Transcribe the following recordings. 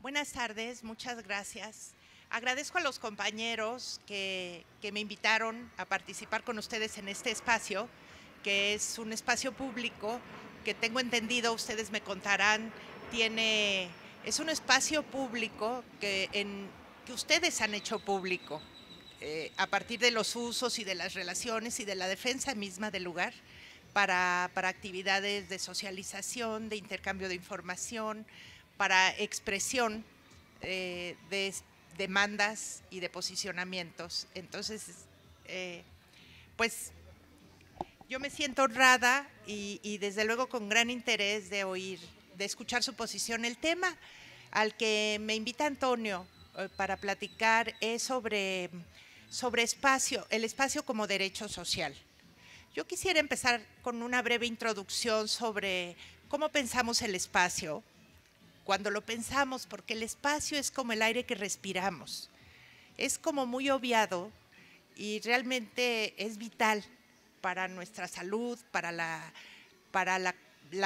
Buenas tardes, muchas gracias. Agradezco a los compañeros que me invitaron a participar con ustedes en este espacio, que es un espacio público que tengo entendido, ustedes me contarán, es un espacio público que ustedes han hecho público a partir de los usos y de las relaciones y de la defensa misma del lugar para actividades de socialización, de intercambio de información, para expresión de demandas y de posicionamientos. Entonces, pues yo me siento honrada y desde luego con gran interés de escuchar su posición. El tema al que me invita Antonio para platicar es sobre el espacio como derecho social. Yo quisiera empezar con una breve introducción sobre cómo pensamos el espacio, cuando lo pensamos, porque el espacio es como el aire que respiramos. Es como muy obviado y realmente es vital para nuestra salud, para la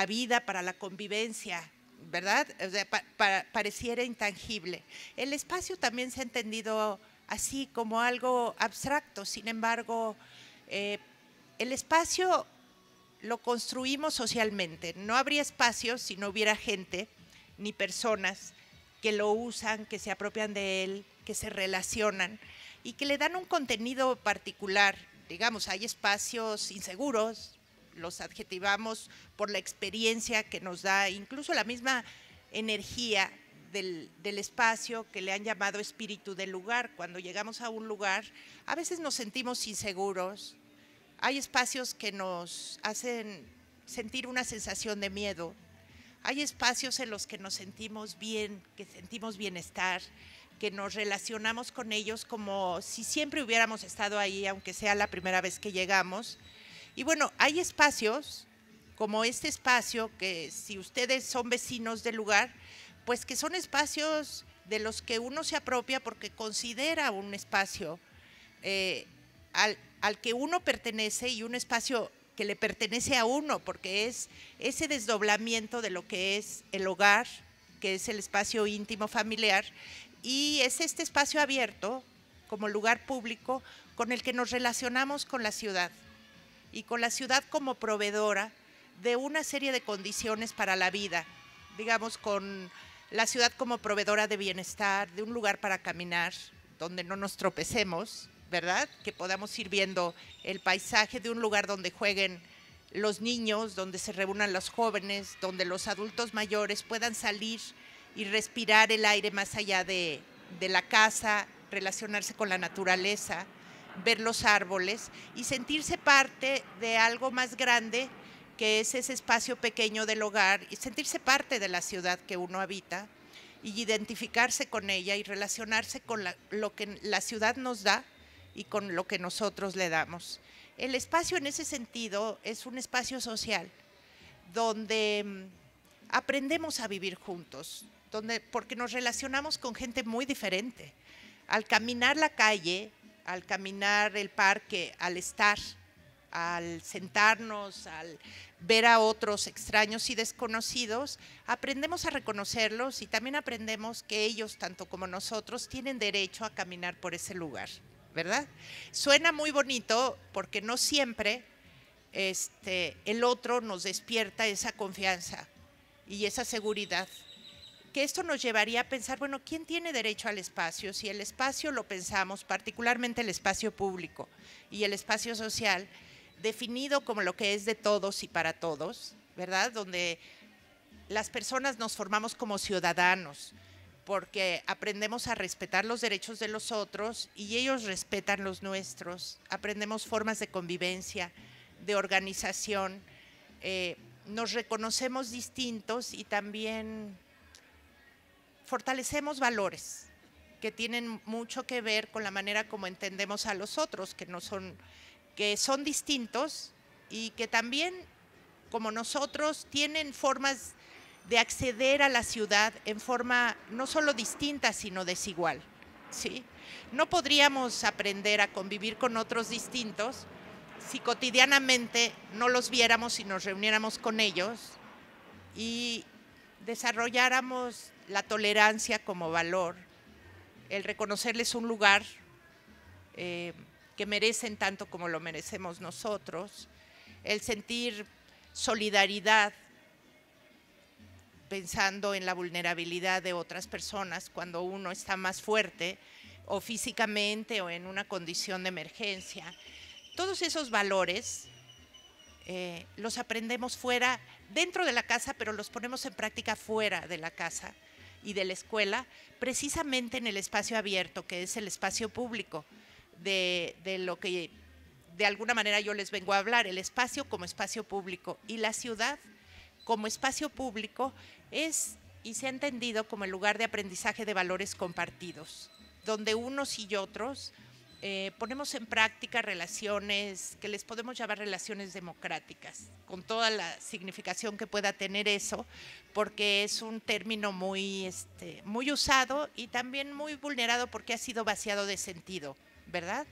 vida, para la convivencia, ¿verdad? O sea, pareciera intangible. El espacio también se ha entendido así como algo abstracto, sin embargo, el espacio lo construimos socialmente. No habría espacio si no hubiera gente ni personas que lo usan, que se apropian de él, que se relacionan y que le dan un contenido particular. Digamos, hay espacios inseguros, los adjetivamos por la experiencia que nos da, incluso la misma energía del espacio, que le han llamado espíritu del lugar. Cuando llegamos a un lugar, a veces nos sentimos inseguros. Hay espacios que nos hacen sentir una sensación de miedo. Hay espacios en los que nos sentimos bien, que sentimos bienestar, que nos relacionamos con ellos como si siempre hubiéramos estado ahí, aunque sea la primera vez que llegamos. Y bueno, hay espacios como este espacio que si ustedes son vecinos del lugar, pues que son espacios de los que uno se apropia porque considera un espacio al que uno pertenece y un espacio que le pertenece a uno, porque es ese desdoblamiento de lo que es el hogar, que es el espacio íntimo familiar, y es este espacio abierto como lugar público con el que nos relacionamos con la ciudad, y con la ciudad como proveedora de una serie de condiciones para la vida, digamos, con la ciudad como proveedora de bienestar, de un lugar para caminar, donde no nos tropecemos, ¿verdad? Que podamos ir viendo el paisaje de un lugar donde jueguen los niños, donde se reúnan los jóvenes, donde los adultos mayores puedan salir y respirar el aire más allá de la casa, relacionarse con la naturaleza, ver los árboles y sentirse parte de algo más grande que es ese espacio pequeño del hogar y sentirse parte de la ciudad que uno habita y identificarse con ella y relacionarse con lo que la ciudad nos da y con lo que nosotros le damos. El espacio en ese sentido es un espacio social donde aprendemos a vivir juntos, porque nos relacionamos con gente muy diferente. Al caminar la calle, al caminar el parque, al estar, al sentarnos, al ver a otros extraños y desconocidos, aprendemos a reconocerlos y también aprendemos que ellos, tanto como nosotros, tienen derecho a caminar por ese lugar, ¿verdad? Suena muy bonito porque no siempre el otro nos despierta esa confianza y esa seguridad, que esto nos llevaría a pensar, bueno, ¿quién tiene derecho al espacio? Si el espacio lo pensamos, particularmente el espacio público y el espacio social, definido como lo que es de todos y para todos, ¿verdad? Donde las personas nos formamos como ciudadanos, porque aprendemos a respetar los derechos de los otros y ellos respetan los nuestros, aprendemos formas de convivencia, de organización, nos reconocemos distintos y también fortalecemos valores que tienen mucho que ver con la manera como entendemos a los otros, que son distintos y que también, como nosotros, tienen formas de acceder a la ciudad en forma no solo distinta, sino desigual, ¿sí? No podríamos aprender a convivir con otros distintos si cotidianamente no los viéramos y nos reuniéramos con ellos y desarrolláramos la tolerancia como valor, el reconocerles un lugar que merecen tanto como lo merecemos nosotros, el sentir solidaridad pensando en la vulnerabilidad de otras personas cuando uno está más fuerte o físicamente o en una condición de emergencia. Todos esos valores los aprendemos fuera, dentro de la casa, pero los ponemos en práctica fuera de la casa y de la escuela, precisamente en el espacio abierto, que es el espacio público, de lo que de alguna manera yo les vengo a hablar, el espacio como espacio público y la ciudad como espacio público es y se ha entendido como el lugar de aprendizaje de valores compartidos, donde unos y otros ponemos en práctica relaciones que les podemos llamar relaciones democráticas, con toda la significación que pueda tener eso, porque es un término muy usado y también muy vulnerado porque ha sido vaciado de sentido, ¿verdad?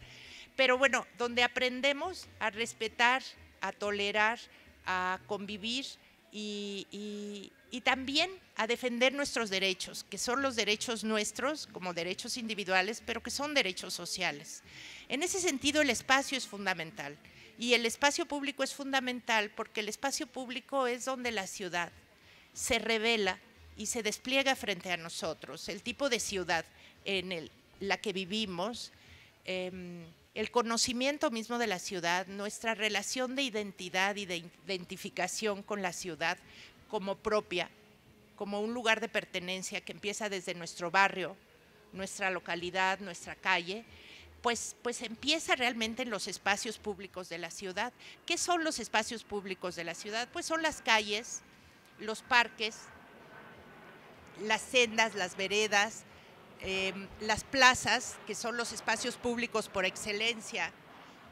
Pero bueno, donde aprendemos a respetar, a tolerar, a convivir y también a defender nuestros derechos, que son los derechos nuestros como derechos individuales, pero que son derechos sociales. En ese sentido, el espacio es fundamental y el espacio público es fundamental porque el espacio público es donde la ciudad se revela y se despliega frente a nosotros, el tipo de ciudad en la que vivimos, el conocimiento mismo de la ciudad, nuestra relación de identidad y de identificación con la ciudad como propia, como un lugar de pertenencia que empieza desde nuestro barrio, nuestra localidad, nuestra calle, pues empieza realmente en los espacios públicos de la ciudad. ¿Qué son los espacios públicos de la ciudad? Pues son las calles, los parques, las sendas, las veredas, las plazas, que son los espacios públicos por excelencia,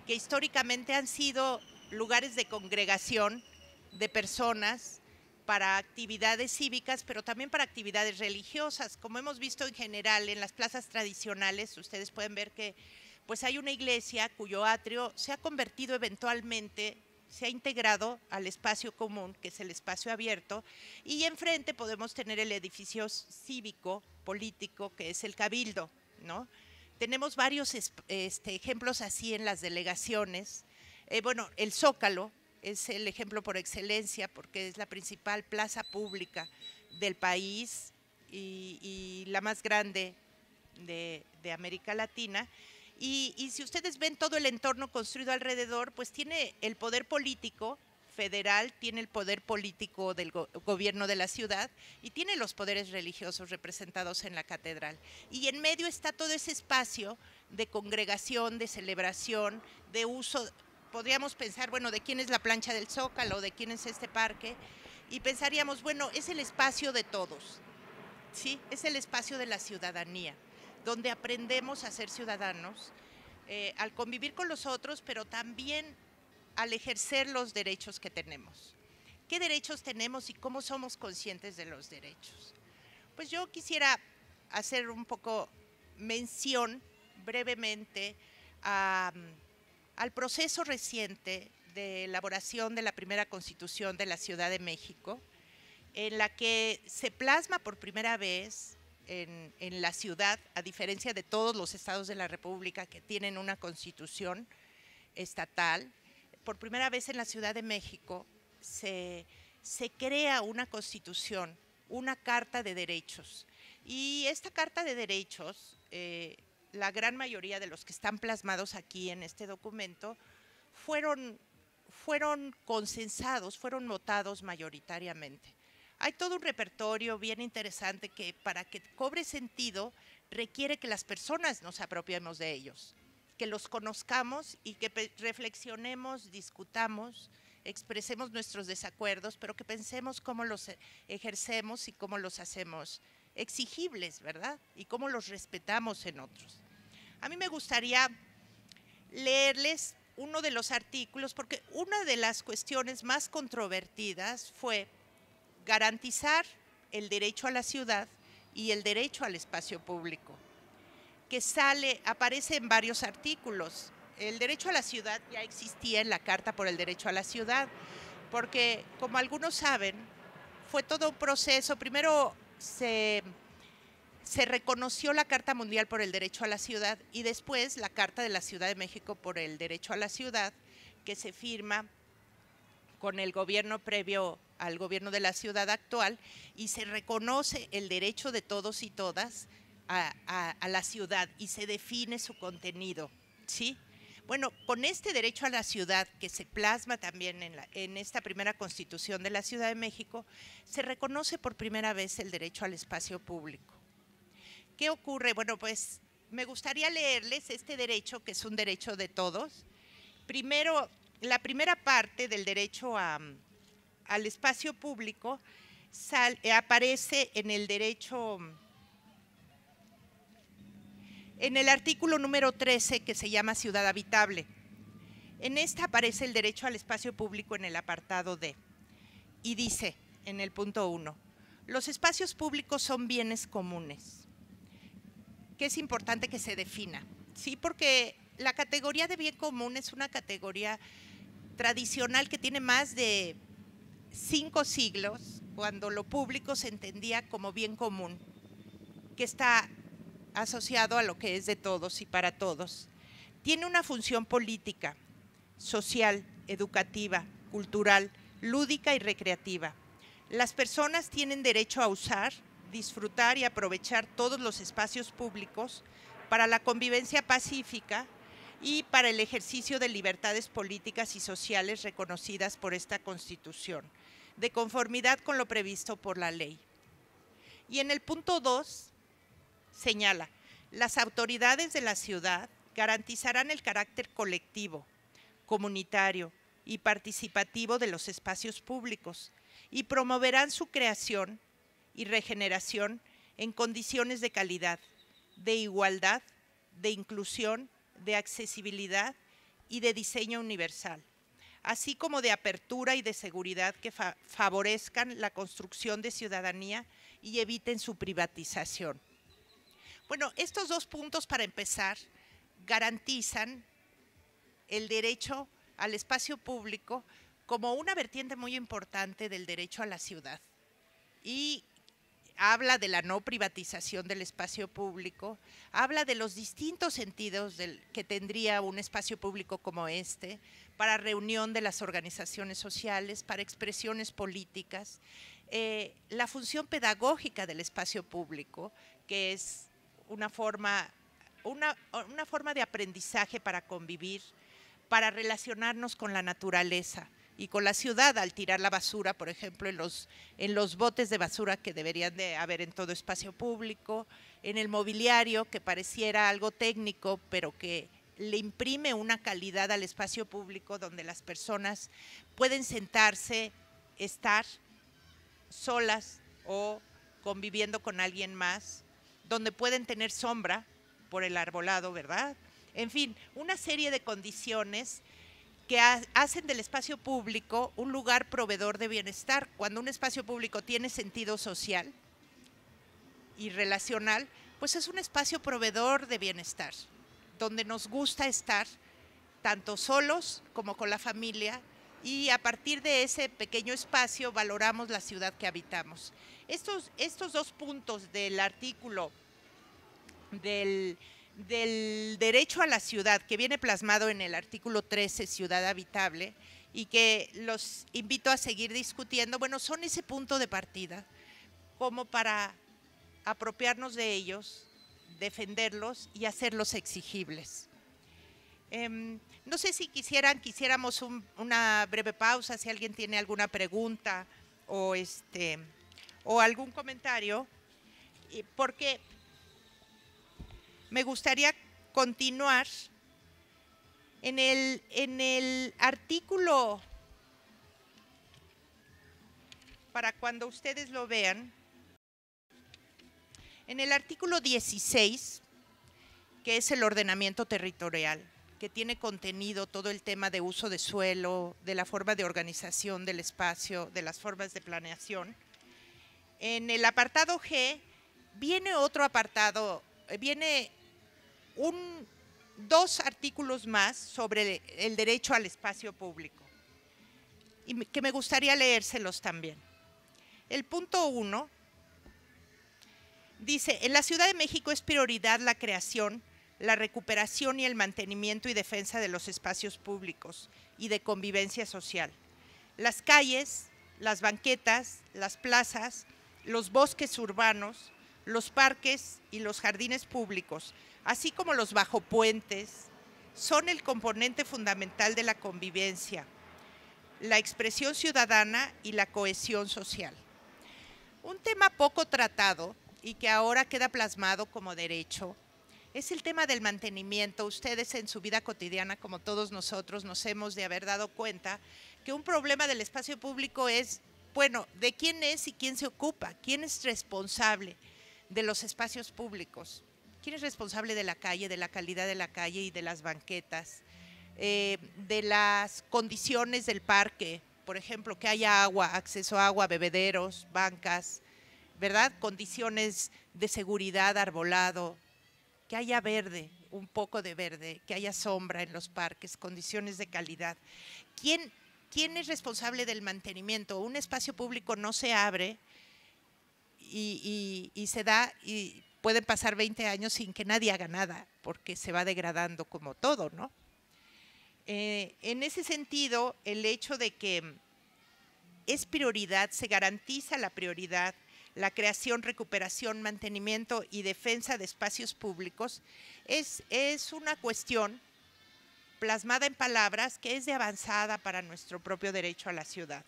que históricamente han sido lugares de congregación de personas para actividades cívicas, pero también para actividades religiosas. Como hemos visto en general en las plazas tradicionales, ustedes pueden ver que pues hay una iglesia cuyo atrio se ha convertido eventualmente, se ha integrado al espacio común, que es el espacio abierto, y enfrente podemos tener el edificio cívico, político, que es el Cabildo, ¿no? Tenemos varios ejemplos así en las delegaciones. Bueno, el Zócalo es el ejemplo por excelencia porque es la principal plaza pública del país y la más grande de América Latina. Y si ustedes ven todo el entorno construido alrededor, pues tiene el poder político federal, tiene el poder político del gobierno de la ciudad y tiene los poderes religiosos representados en la catedral. Y en medio está todo ese espacio de congregación, de celebración, de uso. Podríamos pensar, bueno, ¿de quién es la plancha del Zócalo? ¿De quién es este parque? Y pensaríamos, bueno, es el espacio de todos, ¿sí? Es el espacio de la ciudadanía, donde aprendemos a ser ciudadanos, al convivir con los otros, pero también al ejercer los derechos que tenemos. ¿Qué derechos tenemos y cómo somos conscientes de los derechos? Pues yo quisiera hacer un poco mención brevemente al proceso reciente de elaboración de la primera Constitución de la Ciudad de México, en la que se plasma por primera vez en la ciudad, a diferencia de todos los estados de la República que tienen una constitución estatal, por primera vez en la Ciudad de México se crea una constitución, una carta de derechos. Y esta carta de derechos, la gran mayoría de los que están plasmados aquí en este documento, fueron consensados, fueron votados mayoritariamente. Hay todo un repertorio bien interesante que para que cobre sentido requiere que las personas nos apropiemos de ellos, que los conozcamos y que reflexionemos, discutamos, expresemos nuestros desacuerdos, pero que pensemos cómo los ejercemos y cómo los hacemos exigibles, ¿verdad? Y cómo los respetamos en otros. A mí me gustaría leerles uno de los artículos, porque una de las cuestiones más controvertidas fue garantizar el derecho a la ciudad y el derecho al espacio público, que aparece en varios artículos. El derecho a la ciudad ya existía en la Carta por el Derecho a la Ciudad, porque como algunos saben, fue todo un proceso. Primero se reconoció la Carta Mundial por el Derecho a la Ciudad y después la Carta de la Ciudad de México por el Derecho a la Ciudad, que se firma con el gobierno previo al gobierno de la ciudad actual, y se reconoce el derecho de todos y todas a la ciudad y se define su contenido, ¿sí? Bueno, con este derecho a la ciudad que se plasma también en esta primera Constitución de la Ciudad de México, se reconoce por primera vez el derecho al espacio público. ¿Qué ocurre? Bueno, pues me gustaría leerles este derecho, que es un derecho de todos. Primero, la primera parte del derecho al espacio público aparece en el derecho, en el artículo número 13, que se llama Ciudad Habitable. En esta aparece el derecho al espacio público en el apartado D. Y dice, en el punto 1, los espacios públicos son bienes comunes, que es importante que se defina, ¿sí? Porque la categoría de bien común es una categoría tradicional que tiene más de 5 siglos, cuando lo público se entendía como bien común, que está asociado a lo que es de todos y para todos. Tiene una función política, social, educativa, cultural, lúdica y recreativa. Las personas tienen derecho a usar, disfrutar y aprovechar todos los espacios públicos para la convivencia pacífica y para el ejercicio de libertades políticas y sociales reconocidas por esta Constitución, de conformidad con lo previsto por la ley. Y en el punto 2 señala, las autoridades de la ciudad garantizarán el carácter colectivo, comunitario y participativo de los espacios públicos y promoverán su creación y regeneración en condiciones de calidad, de igualdad, de inclusión, de accesibilidad y de diseño universal, así como de apertura y de seguridad que favorezcan la construcción de ciudadanía y eviten su privatización. Bueno, estos 2 puntos, para empezar, garantizan el derecho al espacio público como una vertiente muy importante del derecho a la ciudad, y habla de la no privatización del espacio público, habla de los distintos sentidos que tendría un espacio público como este, para reunión de las organizaciones sociales, para expresiones políticas, la función pedagógica del espacio público, que es una forma de aprendizaje para convivir, para relacionarnos con la naturaleza y con la ciudad al tirar la basura, por ejemplo, en los botes de basura que deberían de haber en todo espacio público, en el mobiliario, que pareciera algo técnico, pero que le imprime una calidad al espacio público donde las personas pueden sentarse, estar solas o conviviendo con alguien más, donde pueden tener sombra por el arbolado, ¿verdad? En fin, una serie de condiciones que hacen del espacio público un lugar proveedor de bienestar. Cuando un espacio público tiene sentido social y relacional, pues es un espacio proveedor de bienestar, donde nos gusta estar tanto solos como con la familia, y a partir de ese pequeño espacio valoramos la ciudad que habitamos. Estos 2 puntos del artículo del derecho a la ciudad, que viene plasmado en el artículo 13, Ciudad Habitable, y que los invito a seguir discutiendo, bueno, son ese punto de partida como para apropiarnos de ellos, defenderlos y hacerlos exigibles. No sé si quisiéramos una breve pausa, si alguien tiene alguna pregunta o algún comentario, porque me gustaría continuar en el artículo, para cuando ustedes lo vean, en el artículo 16, que es el ordenamiento territorial, que tiene contenido todo el tema de uso de suelo, de la forma de organización del espacio, de las formas de planeación. En el apartado G viene otro apartado, viene 2 artículos más sobre el derecho al espacio público, y que me gustaría leérselos también. El punto 1 Dice, en la Ciudad de México es prioridad la creación, la recuperación y el mantenimiento y defensa de los espacios públicos y de convivencia social. Las calles, las banquetas, las plazas, los bosques urbanos, los parques y los jardines públicos, así como los bajopuentes, son el componente fundamental de la convivencia, la expresión ciudadana y la cohesión social. Un tema poco tratado y que ahora queda plasmado como derecho es el tema del mantenimiento. Ustedes en su vida cotidiana, como todos nosotros, nos hemos de haber dado cuenta que un problema del espacio público es, bueno, de quién es y quién se ocupa, quién es responsable de los espacios públicos, quién es responsable de la calle, de la calidad de la calle y de las banquetas, de las condiciones del parque, por ejemplo, que haya agua, acceso a agua, bebederos, bancas, ¿verdad? Condiciones de seguridad, arbolado, que haya verde, un poco de verde, que haya sombra en los parques, condiciones de calidad. ¿Quién es responsable del mantenimiento? Un espacio público no se abre y se da y pueden pasar 20 años sin que nadie haga nada, porque se va degradando como todo, ¿no? En ese sentido, el hecho de que es prioridad, se garantiza la prioridad, la creación, recuperación, mantenimiento y defensa de espacios públicos, es una cuestión plasmada en palabras que es de avanzada para nuestro propio derecho a la ciudad.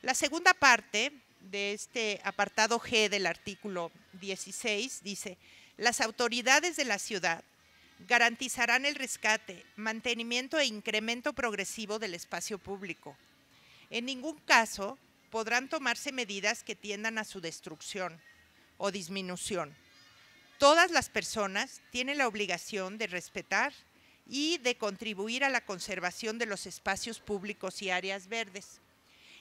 La segunda parte de este apartado G del artículo 16 dice, las autoridades de la ciudad garantizarán el rescate, mantenimiento e incremento progresivo del espacio público. En ningún caso podrán tomarse medidas que tiendan a su destrucción o disminución. Todas las personas tienen la obligación de respetar y de contribuir a la conservación de los espacios públicos y áreas verdes.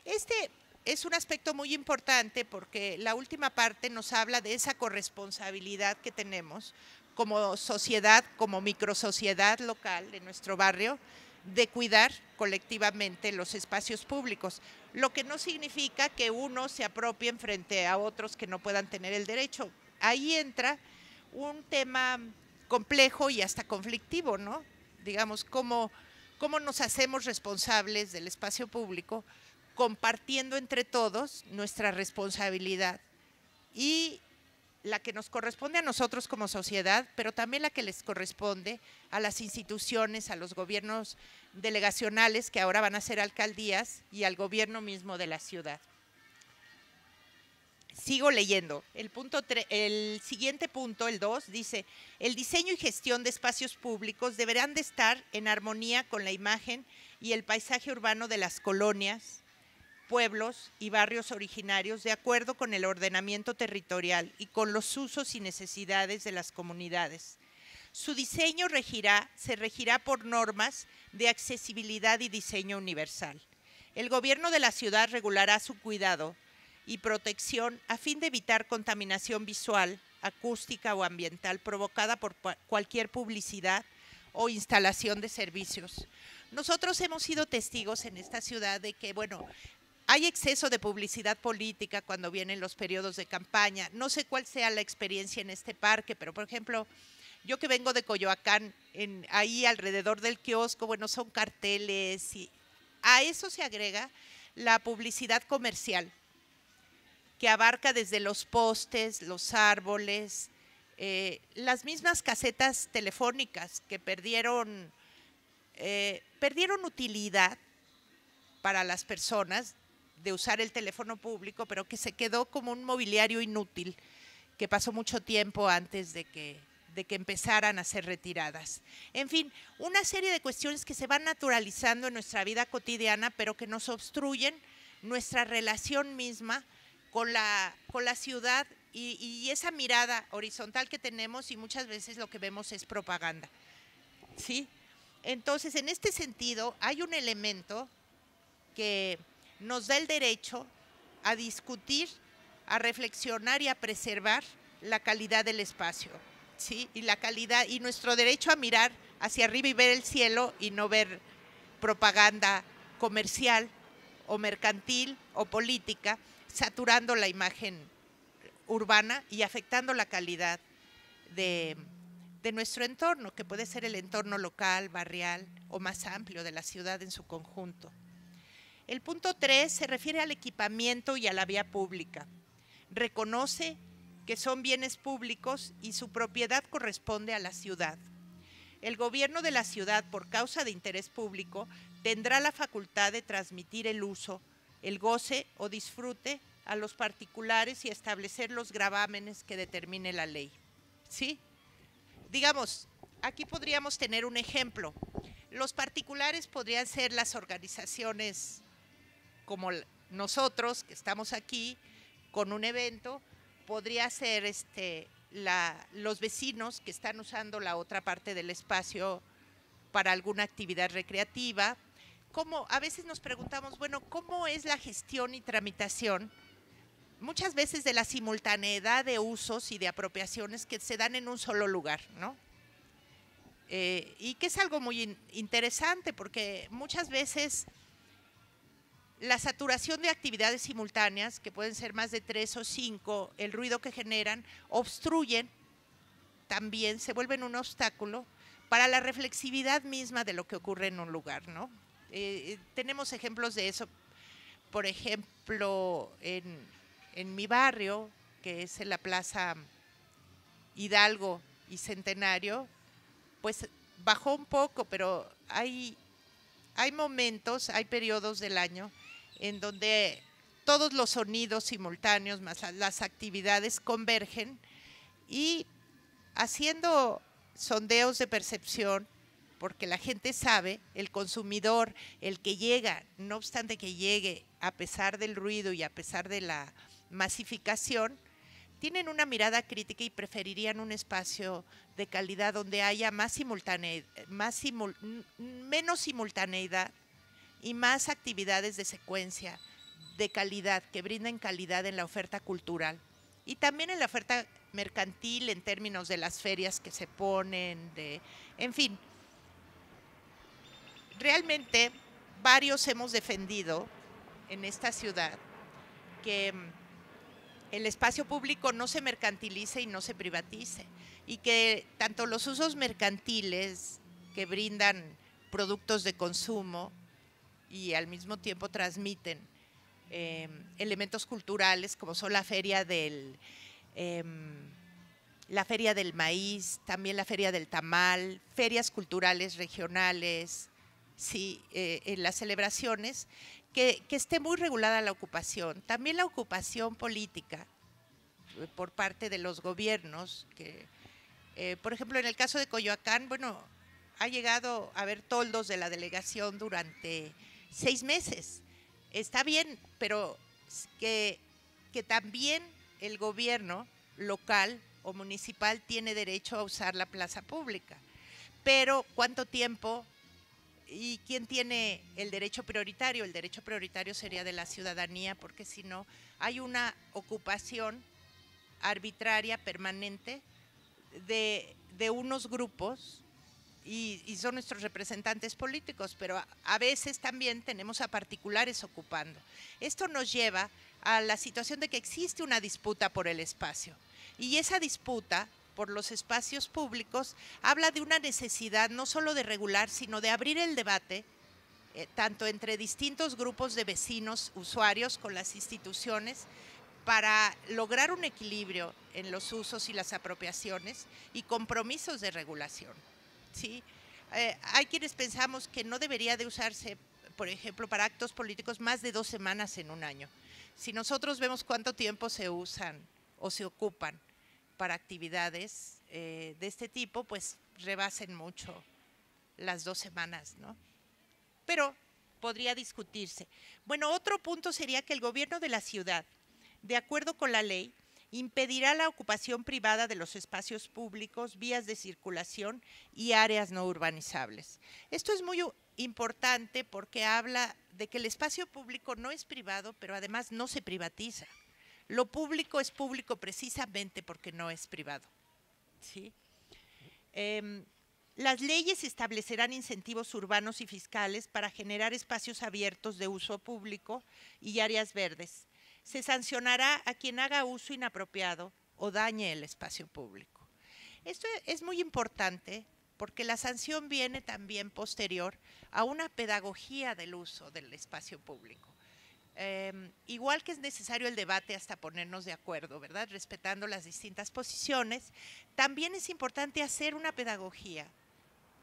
Este es un aspecto muy importante porque la última parte nos habla de esa corresponsabilidad que tenemos como sociedad, como microsociedad local de nuestro barrio, de cuidar colectivamente los espacios públicos, lo que no significa que uno se apropie frente a otros que no puedan tener el derecho. Ahí entra un tema complejo y hasta conflictivo, ¿no? Digamos, cómo nos hacemos responsables del espacio público, compartiendo entre todos nuestra responsabilidad y la que nos corresponde a nosotros como sociedad, pero también la que les corresponde a las instituciones, a los gobiernos delegacionales, que ahora van a ser alcaldías, y al gobierno mismo de la ciudad. Sigo leyendo. El siguiente punto, el 2, dice, el diseño y gestión de espacios públicos deberán de estar en armonía con la imagen y el paisaje urbano de las colonias, pueblos y barrios originarios de acuerdo con el ordenamiento territorial y con los usos y necesidades de las comunidades. Su diseño se regirá por normas de accesibilidad y diseño universal. El gobierno de la ciudad regulará su cuidado y protección a fin de evitar contaminación visual, acústica o ambiental provocada por cualquier publicidad o instalación de servicios. Nosotros hemos sido testigos en esta ciudad de que, bueno, hay exceso de publicidad política cuando vienen los periodos de campaña. No sé cuál sea la experiencia en este parque, pero por ejemplo, yo que vengo de Coyoacán, ahí alrededor del kiosco, bueno, son carteles y a eso se agrega la publicidad comercial, que abarca desde los postes, los árboles, las mismas casetas telefónicas que perdieron utilidad para las personas de usar el teléfono público, pero que se quedó como un mobiliario inútil, que pasó mucho tiempo antes de que empezaran a ser retiradas. En fin, una serie de cuestiones que se van naturalizando en nuestra vida cotidiana, pero que nos obstruyen nuestra relación misma con la ciudad y esa mirada horizontal que tenemos, y muchas veces lo que vemos es propaganda, ¿sí? Entonces, en este sentido, hay un elemento que nos da el derecho a discutir, a reflexionar y a preservar la calidad del espacio, ¿sí? Y la calidad y nuestro derecho a mirar hacia arriba y ver el cielo y no ver propaganda comercial o mercantil o política saturando la imagen urbana y afectando la calidad de nuestro entorno, que puede ser el entorno local, barrial o más amplio de la ciudad en su conjunto. El punto 3 se refiere al equipamiento y a la vía pública. Reconoce que son bienes públicos y su propiedad corresponde a la ciudad. El gobierno de la ciudad, por causa de interés público, tendrá la facultad de transmitir el uso, el goce o disfrute a los particulares y establecer los gravámenes que determine la ley. ¿Sí? Digamos, aquí podríamos tener un ejemplo. Los particulares podrían ser las organizaciones como nosotros, que estamos aquí con un evento, podría ser los vecinos que están usando la otra parte del espacio para alguna actividad recreativa. A veces nos preguntamos, bueno, ¿cómo es la gestión y tramitación? Muchas veces de la simultaneidad de usos y de apropiaciones que se dan en un solo lugar, ¿no? Y que es algo muy interesante porque muchas veces la saturación de actividades simultáneas, que pueden ser más de 3 o 5, el ruido que generan, obstruyen, también se vuelven un obstáculo para la reflexividad misma de lo que ocurre en un lugar, ¿no? Tenemos ejemplos de eso, por ejemplo, en mi barrio, que es en la Plaza Hidalgo y Centenario, pues bajó un poco, pero hay momentos, hay periodos del año en donde todos los sonidos simultáneos más las actividades convergen y haciendo sondeos de percepción, porque la gente sabe, el consumidor, el que llega, no obstante que llegue a pesar del ruido y a pesar de la masificación, tienen una mirada crítica y preferirían un espacio de calidad donde haya menos simultaneidad y más actividades de secuencia, de calidad, que brinden calidad en la oferta cultural y también en la oferta mercantil en términos de las ferias que se ponen, en fin. Realmente varios hemos defendido en esta ciudad que el espacio público no se mercantilice y no se privatice, y que tanto los usos mercantiles que brindan productos de consumo y al mismo tiempo transmiten elementos culturales como son la feria del maíz, también la feria del tamal, ferias culturales regionales, sí, en las celebraciones, que esté muy regulada la ocupación. También la ocupación política por parte de los gobiernos, que por ejemplo en el caso de Coyoacán, bueno, ha llegado a haber toldos de la delegación durante 6 meses. Está bien, pero que también el gobierno local o municipal tiene derecho a usar la plaza pública. Pero ¿cuánto tiempo y quién tiene el derecho prioritario? El derecho prioritario sería de la ciudadanía, porque si no hay una ocupación arbitraria, permanente, de unos grupos y son nuestros representantes políticos, pero a veces también tenemos a particulares ocupando. Esto nos lleva a la situación de que existe una disputa por el espacio, y esa disputa por los espacios públicos habla de una necesidad no solo de regular, sino de abrir el debate tanto entre distintos grupos de vecinos, usuarios, con las instituciones, para lograr un equilibrio en los usos y las apropiaciones y compromisos de regulación. ¿Sí? Hay quienes pensamos que no debería de usarse, por ejemplo, para actos políticos más de 2 semanas en un año. Si nosotros vemos cuánto tiempo se usan o se ocupan para actividades de este tipo, pues rebasen mucho las 2 semanas, ¿no? Pero podría discutirse. Bueno, otro punto sería que el gobierno de la ciudad, de acuerdo con la ley, impedirá la ocupación privada de los espacios públicos, vías de circulación y áreas no urbanizables. Esto es muy importante porque habla de que el espacio público no es privado, pero además no se privatiza. Lo público es público precisamente porque no es privado. ¿Sí? Las leyes establecerán incentivos urbanos y fiscales para generar espacios abiertos de uso público y áreas verdes. se sancionará a quien haga uso inapropiado o dañe el espacio público. Esto es muy importante porque la sanción viene también posterior a una pedagogía del uso del espacio público. Igual que es necesario el debate hasta ponernos de acuerdo, ¿verdad? Respetando las distintas posiciones, también es importante hacer una pedagogía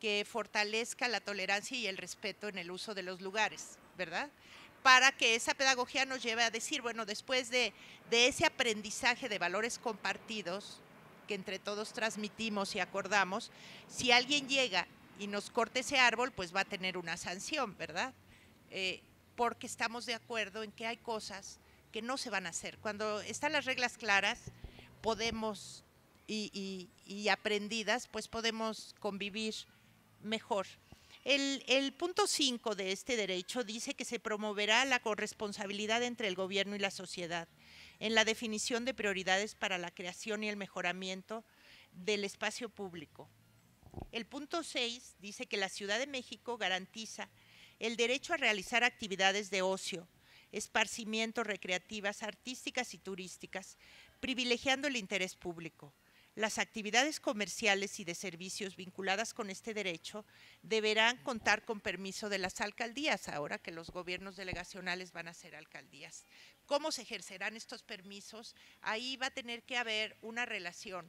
que fortalezca la tolerancia y el respeto en el uso de los lugares, ¿verdad? Para que esa pedagogía nos lleve a decir, bueno, después de ese aprendizaje de valores compartidos que entre todos transmitimos y acordamos, si alguien llega y nos corta ese árbol, pues va a tener una sanción, ¿verdad? Porque estamos de acuerdo en que hay cosas que no se van a hacer. Cuando están las reglas claras, podemos, y aprendidas, pues podemos convivir mejor. El punto 5 de este derecho dice que se promoverá la corresponsabilidad entre el gobierno y la sociedad en la definición de prioridades para la creación y el mejoramiento del espacio público. El punto 6 dice que la Ciudad de México garantiza el derecho a realizar actividades de ocio, esparcimiento, recreativas, artísticas y turísticas, privilegiando el interés público. Las actividades comerciales y de servicios vinculadas con este derecho deberán contar con permiso de las alcaldías, ahora que los gobiernos delegacionales van a ser alcaldías. ¿Cómo se ejercerán estos permisos? Ahí va a tener que haber una relación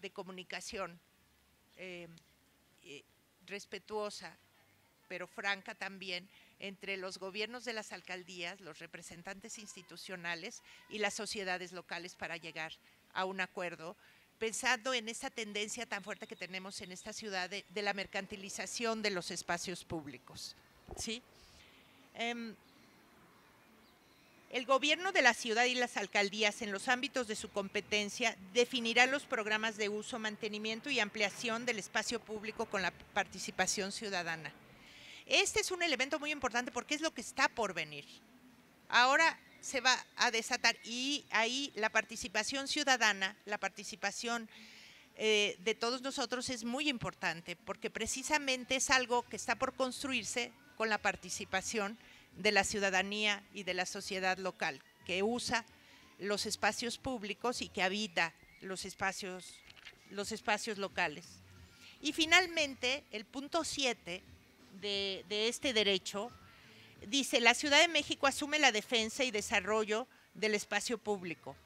de comunicación respetuosa, pero franca también, entre los gobiernos de las alcaldías, los representantes institucionales y las sociedades locales para llegar a un acuerdo, pensando en esta tendencia tan fuerte que tenemos en esta ciudad de la mercantilización de los espacios públicos, ¿sí? El gobierno de la ciudad y las alcaldías, en los ámbitos de su competencia, definirá los programas de uso, mantenimiento y ampliación del espacio público con la participación ciudadana. Este es un elemento muy importante porque es lo que está por venir. Ahora se va a desatar y ahí la participación ciudadana, la participación de todos nosotros es muy importante porque precisamente es algo que está por construirse con la participación de la ciudadanía y de la sociedad local, que usa los espacios públicos y que habita los espacios locales. Y finalmente, el punto 7 de este derecho dice: la Ciudad de México asume la defensa y desarrollo del espacio público.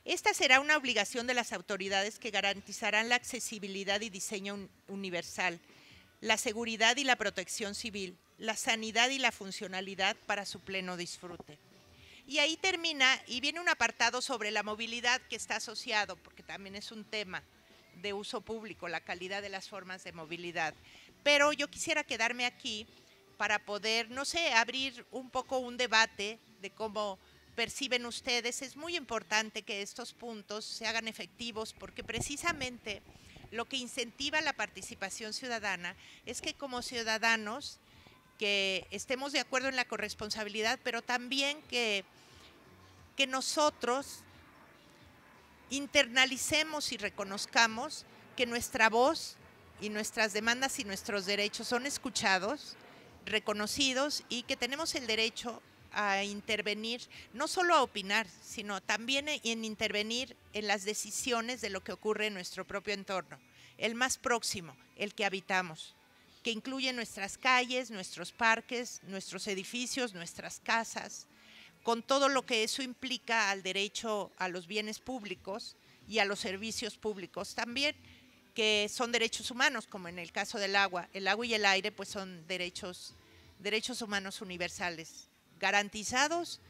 Esta será una obligación de las autoridades que garantizarán la accesibilidad y diseño universal, la seguridad y la protección civil, la sanidad y la funcionalidad para su pleno disfrute. Y ahí termina y viene un apartado sobre la movilidad que está asociado, porque también es un tema de uso público, la calidad de las formas de movilidad. Pero yo quisiera quedarme aquí para poder, no sé, abrir un poco un debate de cómo perciben ustedes. Es muy importante que estos puntos se hagan efectivos porque precisamente lo que incentiva la participación ciudadana es que como ciudadanos que estemos de acuerdo en la corresponsabilidad, pero también que nosotros internalicemos y reconozcamos que nuestra voz y nuestras demandas y nuestros derechos son escuchados, reconocidos y que tenemos el derecho a intervenir, no solo a opinar, sino también en intervenir en las decisiones de lo que ocurre en nuestro propio entorno, el más próximo, el que habitamos, que incluye nuestras calles, nuestros parques, nuestros edificios, nuestras casas, con todo lo que eso implica al derecho a los bienes públicos y a los servicios públicos también, que son derechos humanos, como en el caso del agua. El agua y el aire pues son derechos humanos universales, garantizados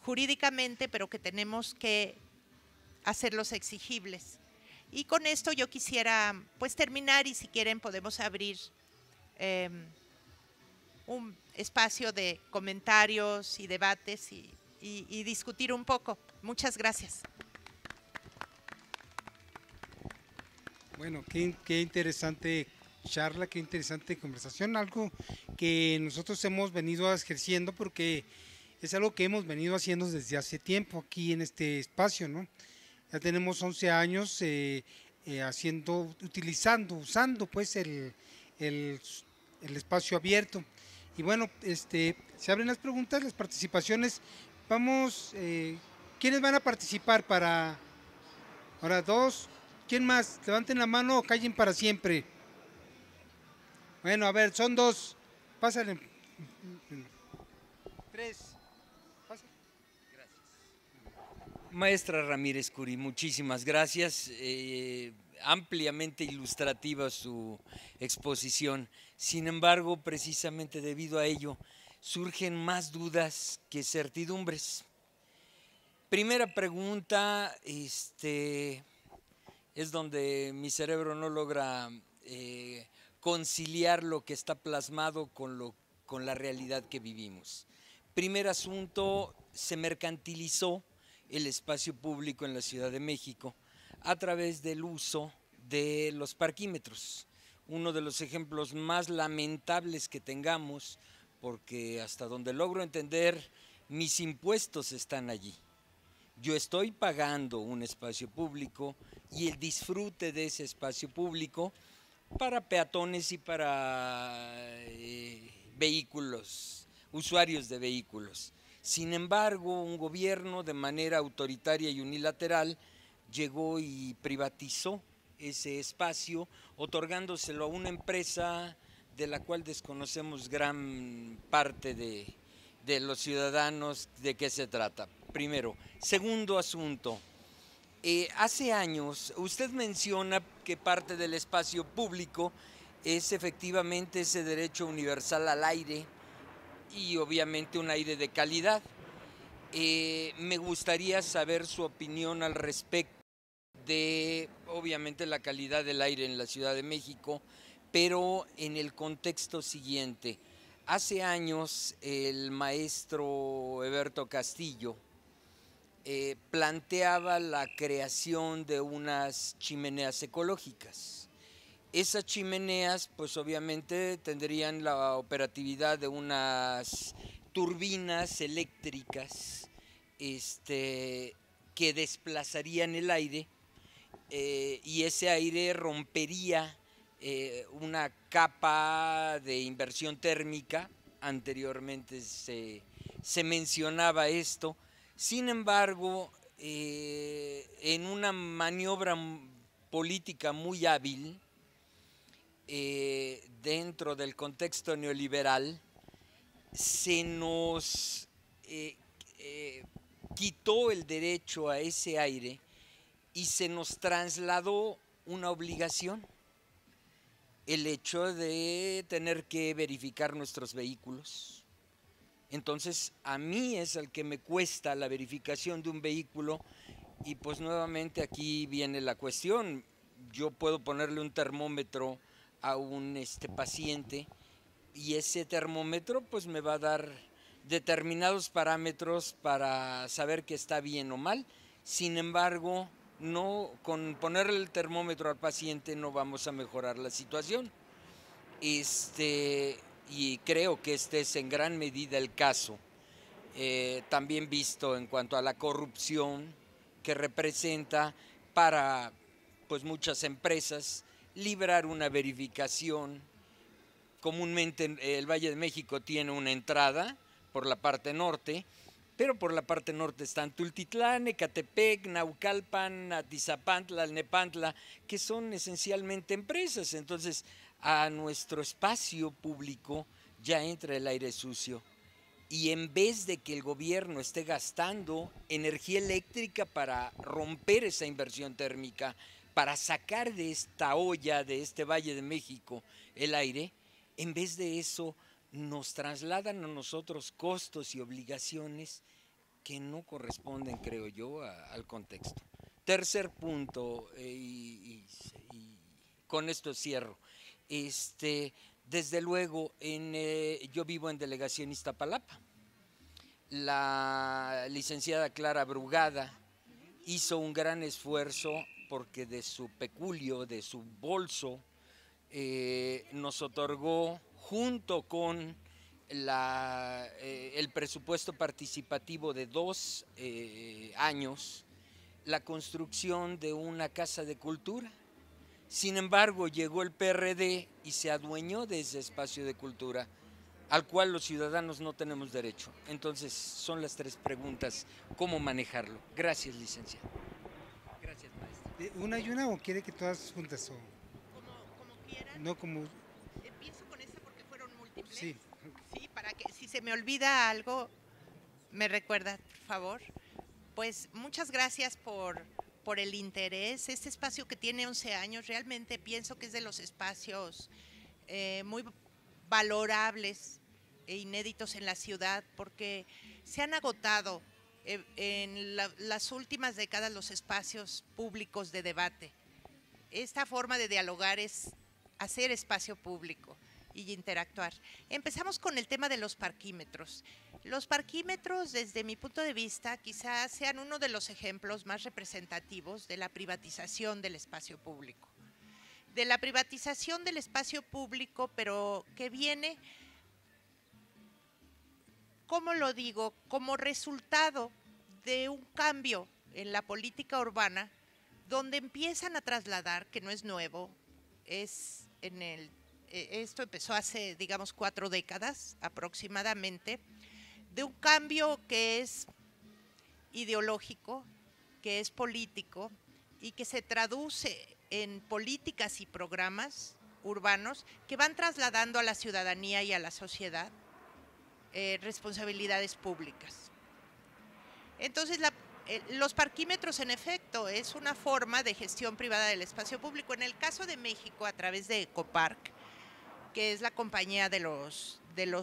jurídicamente, pero que tenemos que hacerlos exigibles. Y con esto yo quisiera pues terminar y si quieren podemos abrir un espacio de comentarios y debates y discutir un poco. Muchas gracias. Bueno, qué interesante charla, qué interesante conversación, algo que nosotros hemos venido ejerciendo porque es algo que hemos venido haciendo desde hace tiempo aquí en este espacio, ¿no? Ya tenemos 11 años usando pues el espacio abierto. Y bueno, se abren las preguntas, las participaciones. vamos, ¿quiénes van a participar para, ahora dos? ¿Quién más? Levanten la mano o callen para siempre. Bueno, a ver, son dos. Pásale. Tres. Pásale. Maestra Ramírez Curi, muchísimas gracias. Ampliamente ilustrativa su exposición. Sin embargo, precisamente debido a ello, surgen más dudas que certidumbres. Primera pregunta, es donde mi cerebro no logra conciliar lo que está plasmado con la realidad que vivimos. Primer asunto, se mercantilizó el espacio público en la Ciudad de México a través del uso de los parquímetros. Uno de los ejemplos más lamentables que tengamos, porque hasta donde logro entender, mis impuestos están allí. Yo estoy pagando un espacio público y el disfrute de ese espacio público para peatones y para vehículos, usuarios de vehículos. Sin embargo, un gobierno de manera autoritaria y unilateral llegó y privatizó ese espacio, otorgándoselo a una empresa de la cual desconocemos gran parte de los ciudadanos de qué se trata. Primero. Segundo asunto, hace años usted menciona que parte del espacio público es efectivamente ese derecho universal al aire y obviamente un aire de calidad. Me gustaría saber su opinión al respecto de, obviamente, la calidad del aire en la Ciudad de México, pero en el contexto siguiente. Hace años el maestro Eberto Castillo planteaba la creación de unas chimeneas ecológicas. Esas chimeneas, pues obviamente tendrían la operatividad de unas turbinas eléctricas que desplazarían el aire y ese aire rompería una capa de inversión térmica. Anteriormente se mencionaba esto. Sin embargo, en una maniobra política muy hábil, dentro del contexto neoliberal, se nos quitó el derecho a ese aire y se nos trasladó una obligación, el hecho de tener que verificar nuestros vehículos. Entonces, a mí es el que me cuesta la verificación de un vehículo y pues nuevamente aquí viene la cuestión. Yo puedo ponerle un termómetro a un paciente y ese termómetro pues me va a dar determinados parámetros para saber que está bien o mal. Sin embargo, no, con ponerle el termómetro al paciente no vamos a mejorar la situación. Y creo que este es en gran medida el caso, también visto en cuanto a la corrupción que representa para pues, muchas empresas librar una verificación. Comúnmente el Valle de México tiene una entrada por la parte norte, pero por la parte norte están Tultitlán, Ecatepec, Naucalpan, Atizapantla, Nepantla, que son esencialmente empresas. Entonces, a nuestro espacio público ya entra el aire sucio. Y en vez de que el gobierno esté gastando energía eléctrica para romper esa inversión térmica, para sacar de esta olla, de este Valle de México, el aire, en vez de eso nos trasladan a nosotros costos y obligaciones que no corresponden, creo yo, al contexto. Tercer punto, y con esto cierro. Desde luego, yo vivo en Delegación Iztapalapa. La licenciada Clara Brugada hizo un gran esfuerzo porque de su peculio, de su bolso, nos otorgó junto con el presupuesto participativo de 2 años la construcción de una casa de cultura. Sin embargo, llegó el PRD y se adueñó de ese espacio de cultura. al cual los ciudadanos no tenemos derecho. Entonces, son las 3 preguntas, ¿cómo manejarlo? Gracias, licenciado. Gracias, maestro. ¿Una y una o quiere que todas juntas? Como quieran. No, como... Empiezo con esta porque fueron múltiples. Sí. Sí, para que si se me olvida algo, me recuerda, por favor. Pues muchas gracias por el interés. Este espacio que tiene 11 años, realmente pienso que es de los espacios muy valorables e inéditos en la ciudad, porque se han agotado en las últimas décadas los espacios públicos de debate. Esta forma de dialogar es hacer espacio público y interactuar. Empezamos con el tema de los parquímetros. Los parquímetros, desde mi punto de vista, quizás sean uno de los ejemplos más representativos de la privatización del espacio público. De la privatización del espacio público, pero que viene, ¿cómo lo digo?, como resultado de un cambio en la política urbana, donde empiezan a trasladar, que no es nuevo, esto empezó hace, digamos, 4 décadas aproximadamente, de un cambio que es ideológico, que es político y que se traduce en políticas y programas urbanos que van trasladando a la ciudadanía y a la sociedad responsabilidades públicas. Entonces, los parquímetros, en efecto, es una forma de gestión privada del espacio público. En el caso de México, a través de Ecopark, que es la compañía de los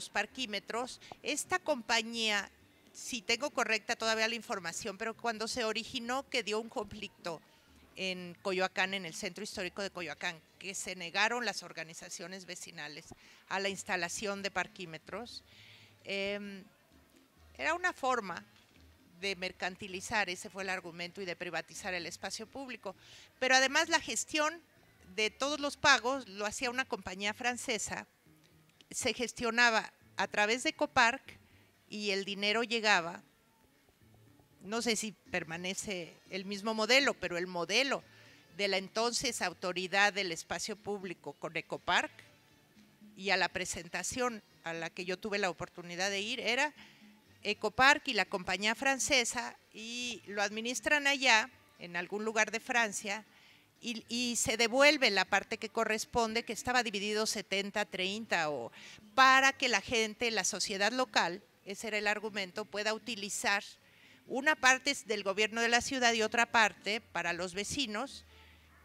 parquímetros, esta compañía, si tengo correcta todavía la información, pero cuando se originó que dio un conflicto en Coyoacán, en el centro histórico de Coyoacán, que se negaron las organizaciones vecinales a la instalación de parquímetros, era una forma de mercantilizar, ese fue el argumento, y de privatizar el espacio público. Pero además la gestión de todos los pagos lo hacía una compañía francesa, se gestionaba a través de Ecopark y el dinero llegaba, no sé si permanece el mismo modelo, pero el modelo de la entonces autoridad del espacio público con Ecopark, y a la presentación a la que yo tuve la oportunidad de ir, era Ecopark y la compañía francesa, y lo administran allá, en algún lugar de Francia, y se devuelve la parte que corresponde, que estaba dividido 70-30, o para que la gente, la sociedad local, ese era el argumento, pueda utilizar una parte del gobierno de la ciudad y otra parte para los vecinos,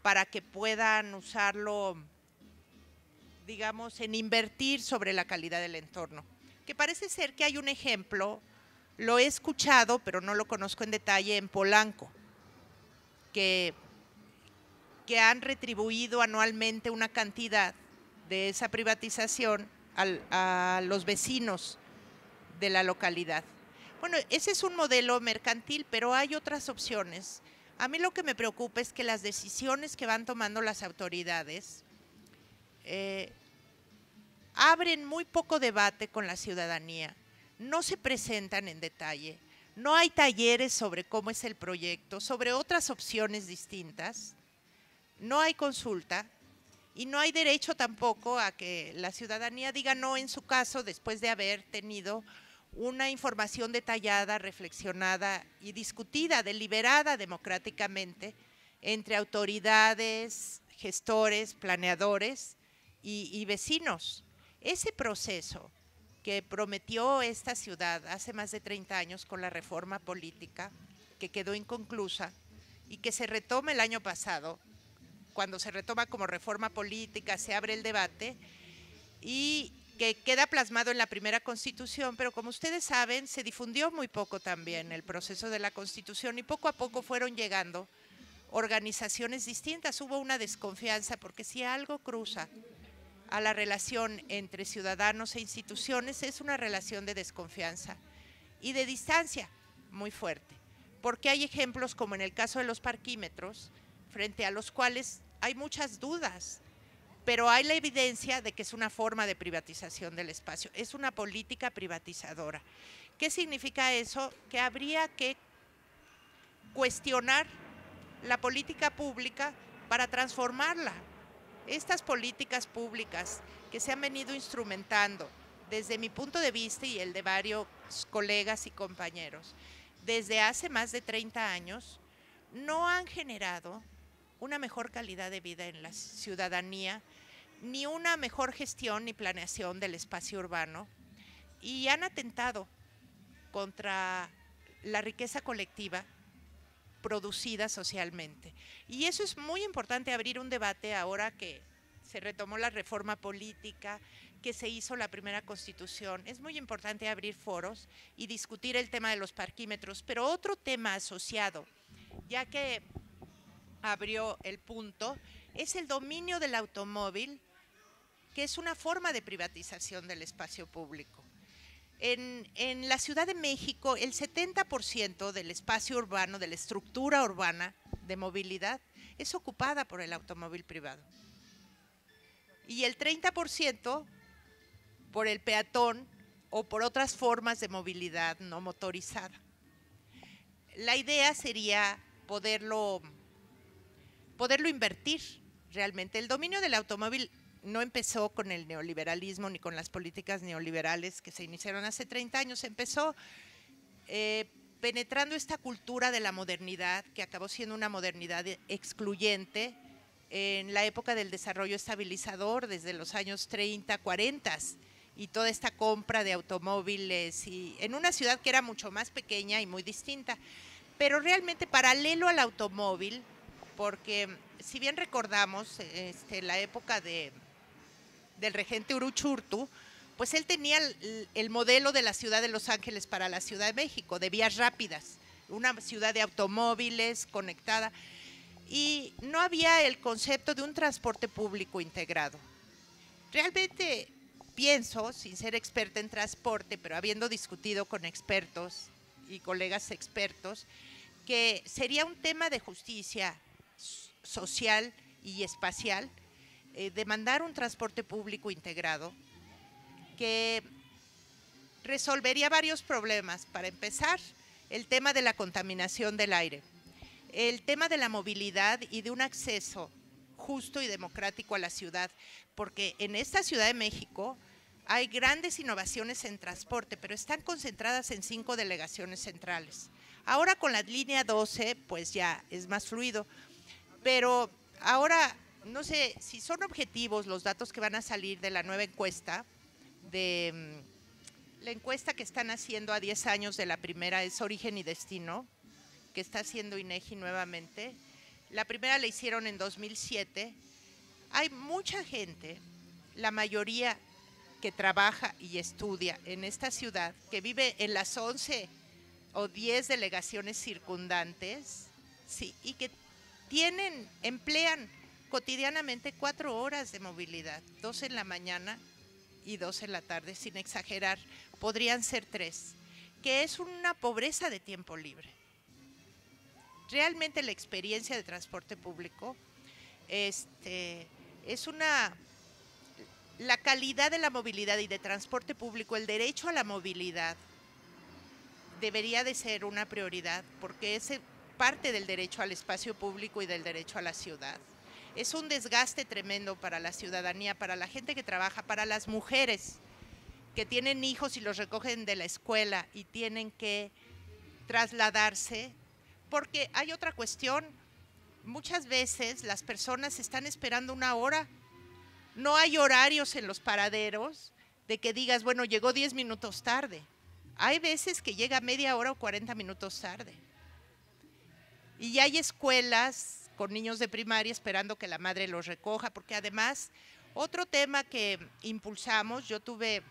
para que puedan usarlo, digamos, en invertir sobre la calidad del entorno. Que parece ser que hay un ejemplo, lo he escuchado, pero no lo conozco en detalle, en Polanco, que han retribuido anualmente una cantidad de esa privatización a los vecinos de la localidad. Bueno, ese es un modelo mercantil, pero hay otras opciones. A mí lo que me preocupa es que las decisiones que van tomando las autoridades abren muy poco debate con la ciudadanía, no se presentan en detalle, no hay talleres sobre cómo es el proyecto, sobre otras opciones distintas, no hay consulta y no hay derecho tampoco a que la ciudadanía diga no en su caso después de haber tenido una información detallada, reflexionada y discutida, deliberada democráticamente entre autoridades, gestores, planeadores y vecinos. Ese proceso que prometió esta ciudad hace más de 30 años con la reforma política, que quedó inconclusa y que se retoma el año pasado, cuando se retoma como reforma política, se abre el debate y que queda plasmado en la primera Constitución, pero como ustedes saben, se difundió muy poco también el proceso de la Constitución y poco a poco fueron llegando organizaciones distintas. Hubo una desconfianza porque si algo cruza a la relación entre ciudadanos e instituciones es una relación de desconfianza y de distancia muy fuerte, porque hay ejemplos como en el caso de los parquímetros, frente a los cuales hay muchas dudas, pero hay la evidencia de que es una forma de privatización del espacio, es una política privatizadora. ¿Qué significa eso? Que habría que cuestionar la política pública para transformarla. Estas políticas públicas que se han venido instrumentando desde mi punto de vista y el de varios colegas y compañeros, desde hace más de 30 años, no han generado una mejor calidad de vida en la ciudadanía, ni una mejor gestión ni planeación del espacio urbano, y han atentado contra la riqueza colectiva producida socialmente. Y eso es muy importante, abrir un debate ahora que se retomó la reforma política, que se hizo la primera constitución. Es muy importante abrir foros y discutir el tema de los parquímetros, pero otro tema asociado, ya que abrió el punto, es el dominio del automóvil, que es una forma de privatización del espacio público. En la Ciudad de México, el 70% del espacio urbano, de la estructura urbana de movilidad, es ocupada por el automóvil privado. Y el 30% por el peatón o por otras formas de movilidad no motorizada. La idea sería poderlo invertir realmente. El dominio del automóvil no empezó con el neoliberalismo ni con las políticas neoliberales que se iniciaron hace 30 años, empezó penetrando esta cultura de la modernidad, que acabó siendo una modernidad excluyente en la época del desarrollo estabilizador, desde los años 30, 40, y toda esta compra de automóviles, y en una ciudad que era mucho más pequeña y muy distinta, pero realmente paralelo al automóvil, porque si bien recordamos la época del regente Uruchurtu, pues él tenía el modelo de la ciudad de Los Ángeles para la Ciudad de México, de vías rápidas, una ciudad de automóviles conectada, y no había el concepto de un transporte público integrado. Realmente pienso, sin ser experta en transporte, pero habiendo discutido con expertos y colegas expertos, que sería un tema de justicia social y espacial, demandar un transporte público integrado que resolvería varios problemas. Para empezar, el tema de la contaminación del aire, el tema de la movilidad y de un acceso justo y democrático a la ciudad, porque en esta Ciudad de México hay grandes innovaciones en transporte, pero están concentradas en 5 delegaciones centrales. Ahora con la línea 12, pues ya es más fluido, pero ahora no sé si son objetivos los datos que van a salir de la nueva encuesta, la encuesta que están haciendo a 10 años de la primera, es Origen y Destino, que está haciendo INEGI nuevamente. La primera la hicieron en 2007. Hay mucha gente, la mayoría que trabaja y estudia en esta ciudad, que vive en las 11 o 10 delegaciones circundantes, sí, y que emplean cotidianamente 4 horas de movilidad, 2 en la mañana y 2 en la tarde, sin exagerar, podrían ser 3, que es una pobreza de tiempo libre. Realmente la experiencia de transporte público es la calidad de la movilidad y de transporte público, el derecho a la movilidad debería de ser una prioridad, porque es parte del derecho al espacio público y del derecho a la ciudad. Es un desgaste tremendo para la ciudadanía, para la gente que trabaja, para las mujeres que tienen hijos y los recogen de la escuela y tienen que trasladarse, porque hay otra cuestión, muchas veces las personas están esperando 1 hora, no hay horarios en los paraderos de que digas, bueno, llegó 10 minutos tarde, hay veces que llega media hora o 40 minutos tarde, y hay escuelas con niños de primaria esperando que la madre los recoja, porque además, otro tema que impulsamos, yo tuve,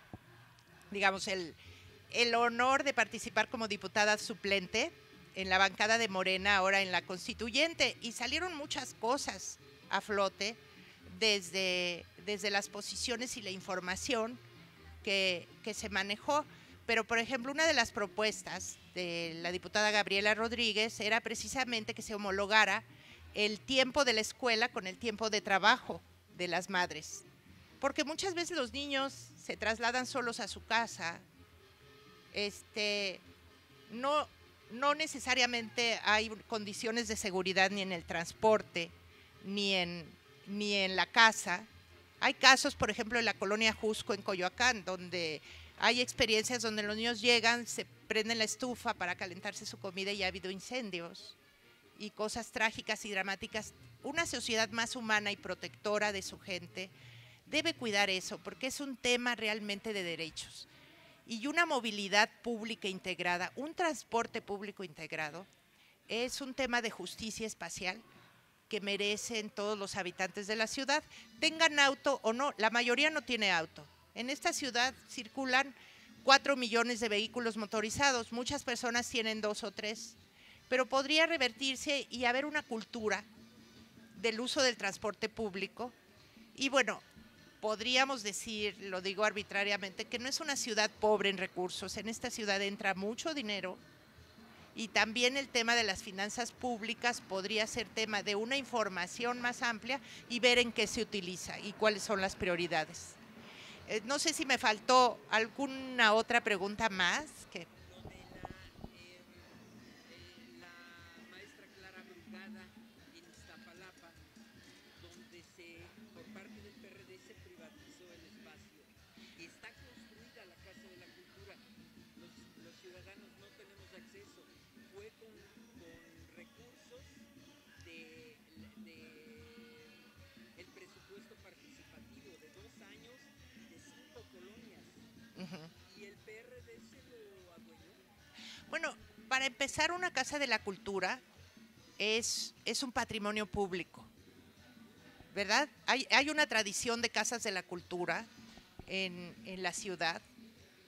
digamos, el honor de participar como diputada suplente en la bancada de Morena, ahora en la constituyente, y salieron muchas cosas a flote desde las posiciones y la información que se manejó. Pero, por ejemplo, una de las propuestas de la diputada Gabriela Rodríguez era precisamente que se homologara el tiempo de la escuela con el tiempo de trabajo de las madres, porque muchas veces los niños se trasladan solos a su casa, no necesariamente hay condiciones de seguridad ni en el transporte, ni en la casa, Hay casos, por ejemplo, en la colonia Jusco, en Coyoacán, donde hay experiencias donde los niños llegan, se prenden la estufa para calentarse su comida y ha habido incendios y cosas trágicas y dramáticas. Una sociedad más humana y protectora de su gente debe cuidar eso, porque es un tema realmente de derechos. Y una movilidad pública integrada, un transporte público integrado, es un tema de justicia espacial que merecen todos los habitantes de la ciudad, tengan auto o no. La mayoría no tiene auto. En esta ciudad circulan 4 millones de vehículos motorizados, muchas personas tienen 2 o 3, pero podría revertirse y haber una cultura del uso del transporte público. Y bueno, podríamos decir, lo digo arbitrariamente, que no es una ciudad pobre en recursos. En esta ciudad entra mucho dinero y también el tema de las finanzas públicas podría ser tema de una información más amplia y ver en qué se utiliza y cuáles son las prioridades. No sé si me faltó alguna otra pregunta más. Que La maestra Clara Brugada en Iztapalapa, donde por parte del PRD se privatizó el espacio. Está construida la Casa de la Cultura, los ciudadanos no tenemos acceso. Fue con recursos el presupuesto participativo de 2 años de 5 colonias. ¿Y el PRD se lo adueñó? Bueno, para empezar, una Casa de la Cultura es un patrimonio público, ¿verdad? Hay una tradición de casas de la cultura en la ciudad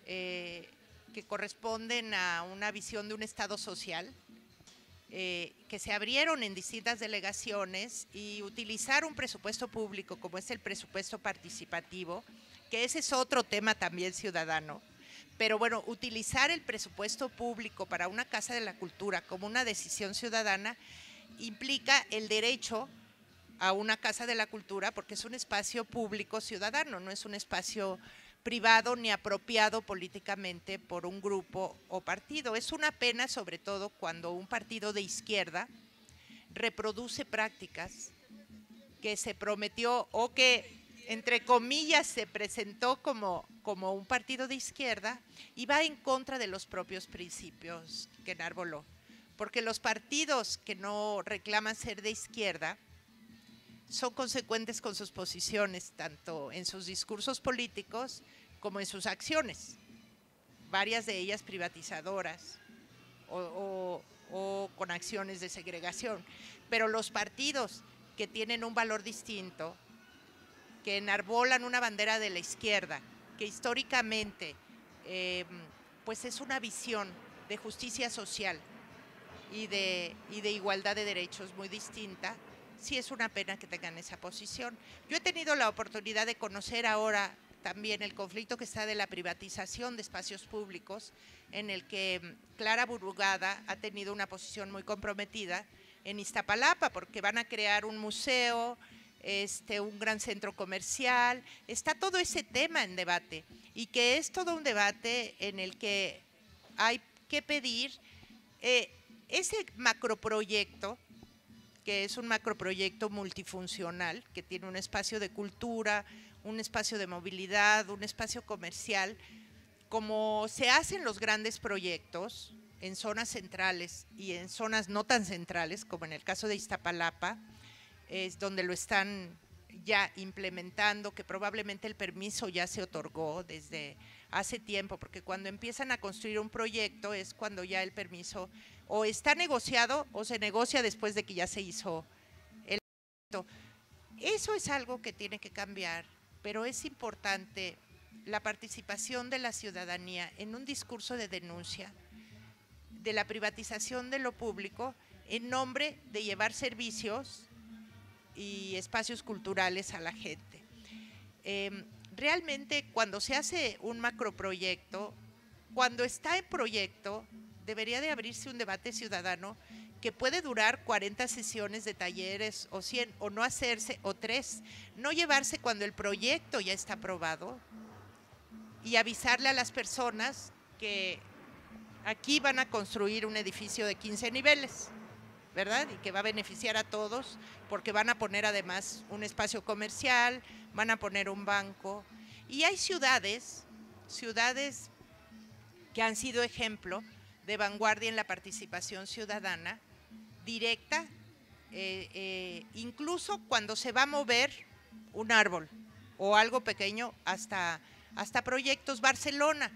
que corresponden a una visión de un Estado social, que se abrieron en distintas delegaciones y utilizar un presupuesto público como es el presupuesto participativo, que ese es otro tema también ciudadano. Pero bueno, utilizar el presupuesto público para una Casa de la Cultura como una decisión ciudadana implica el derecho a una Casa de la Cultura porque es un espacio público ciudadano, no es un espacio privado ni apropiado políticamente por un grupo o partido. Es una pena, sobre todo, cuando un partido de izquierda reproduce prácticas que se prometió o que, entre comillas, se presentó como un partido de izquierda y va en contra de los propios principios que enarboló. Porque los partidos que no reclaman ser de izquierda son consecuentes con sus posiciones, tanto en sus discursos políticos como en sus acciones, varias de ellas privatizadoras o con acciones de segregación. Pero los partidos que tienen un valor distinto, que enarbolan una bandera de la izquierda, que históricamente pues es una visión de justicia social y de igualdad de derechos muy distinta, sí es una pena que tengan esa posición. Yo he tenido la oportunidad de conocer ahora también el conflicto que está de la privatización de espacios públicos, en el que Clara Brugada ha tenido una posición muy comprometida en Iztapalapa, porque van a crear un museo, un gran centro comercial, está todo ese tema en debate, y que es todo un debate en el que hay que pedir ese macroproyecto, que es un macroproyecto multifuncional, que tiene un espacio de cultura, un espacio de movilidad, un espacio comercial, como se hacen los grandes proyectos en zonas centrales y en zonas no tan centrales, como en el caso de Iztapalapa, es donde lo están ya implementando, que probablemente el permiso ya se otorgó desde hace tiempo, porque cuando empiezan a construir un proyecto es cuando ya el permiso o está negociado o se negocia después de que ya se hizo el proyecto. Eso es algo que tiene que cambiar, pero es importante la participación de la ciudadanía en un discurso de denuncia de la privatización de lo público en nombre de llevar servicios y espacios culturales a la gente. Realmente cuando se hace un macroproyecto, cuando está en proyecto, debería de abrirse un debate ciudadano que puede durar 40 sesiones de talleres o 100, o no hacerse, o 3, no llevarse cuando el proyecto ya está aprobado y avisarle a las personas que aquí van a construir un edificio de 15 niveles ¿verdad? Y que va a beneficiar a todos, porque van a poner además un espacio comercial, van a poner un banco. Y hay ciudades que han sido ejemplo de vanguardia en la participación ciudadana directa, incluso cuando se va a mover un árbol o algo pequeño, hasta proyectos. Barcelona,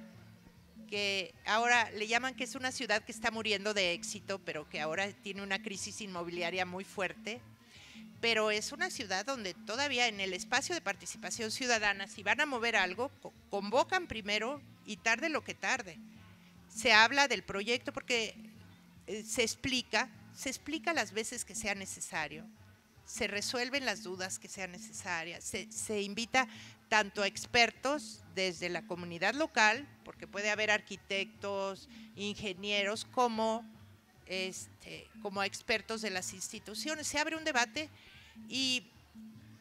que ahora le llaman que es una ciudad que está muriendo de éxito, pero que ahora tiene una crisis inmobiliaria muy fuerte, pero es una ciudad donde todavía en el espacio de participación ciudadana, si van a mover algo, convocan primero y tarde lo que tarde. Se habla del proyecto porque se explica las veces que sea necesario, se resuelven las dudas que sean necesarias, se invita tanto a expertos desde la comunidad local, porque puede haber arquitectos, ingenieros, como a expertos de las instituciones. Se abre un debate y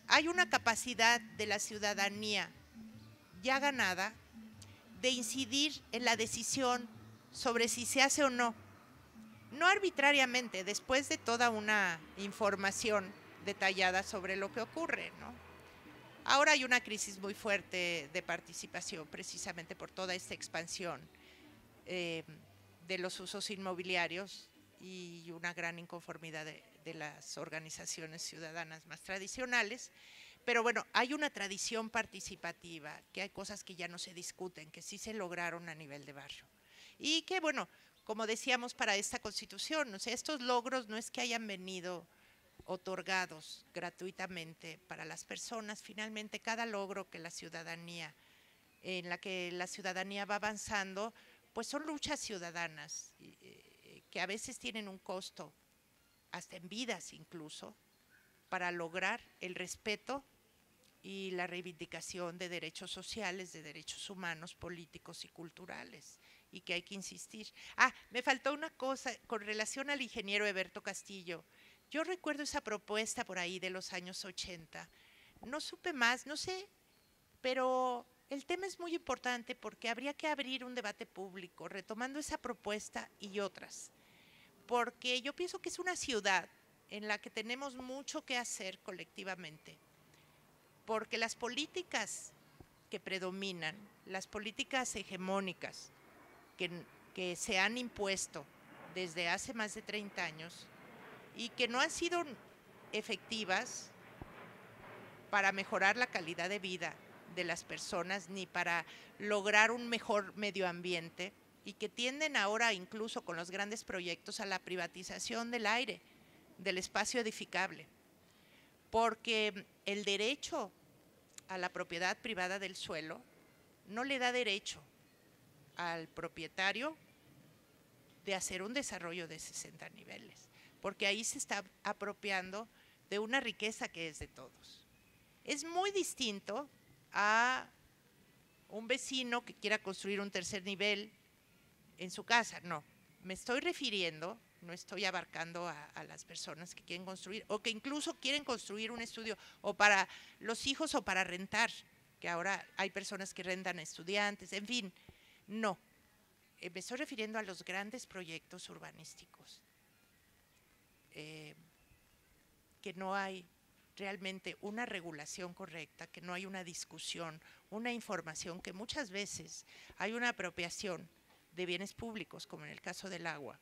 hay una capacidad de la ciudadanía ya ganada de incidir en la decisión sobre si se hace o no. No arbitrariamente, después de toda una información detallada sobre lo que ocurre, ¿no? Ahora hay una crisis muy fuerte de participación, precisamente por toda esta expansión de los usos inmobiliarios y una gran inconformidad de las organizaciones ciudadanas más tradicionales. Pero bueno, hay una tradición participativa, que hay cosas que ya no se discuten, que sí se lograron a nivel de barrio. Y que bueno, como decíamos para esta Constitución, o sea, estos logros no es que hayan venido otorgados gratuitamente para las personas. Finalmente, cada logro que la ciudadanía, en la que la ciudadanía va avanzando, pues son luchas ciudadanas que a veces tienen un costo, hasta en vidas incluso, para lograr el respeto y la reivindicación de derechos sociales, de derechos humanos, políticos y culturales, y que hay que insistir. Me faltó una cosa con relación al ingeniero Eberto Castillo. Yo recuerdo esa propuesta por ahí de los años 80. No supe más, no sé, pero el tema es muy importante porque habría que abrir un debate público retomando esa propuesta y otras. Porque yo pienso que es una ciudad en la que tenemos mucho que hacer colectivamente. Porque las políticas que predominan, las políticas hegemónicas que se han impuesto desde hace más de 30 años, y que no han sido efectivas para mejorar la calidad de vida de las personas ni para lograr un mejor medio ambiente, y que tienden ahora incluso con los grandes proyectos a la privatización del aire, del espacio edificable, porque el derecho a la propiedad privada del suelo no le da derecho al propietario de hacer un desarrollo de 60 niveles, porque ahí se está apropiando de una riqueza que es de todos. Es muy distinto a un vecino que quiera construir un tercer nivel en su casa. No, me estoy refiriendo, no estoy abarcando a las personas que quieren construir o que incluso quieren construir un estudio o para los hijos o para rentar, que ahora hay personas que rentan a estudiantes, en fin, no. Me estoy refiriendo a los grandes proyectos urbanísticos, que no hay realmente una regulación correcta, que no hay una discusión, una información, que muchas veces hay una apropiación de bienes públicos, como en el caso del agua,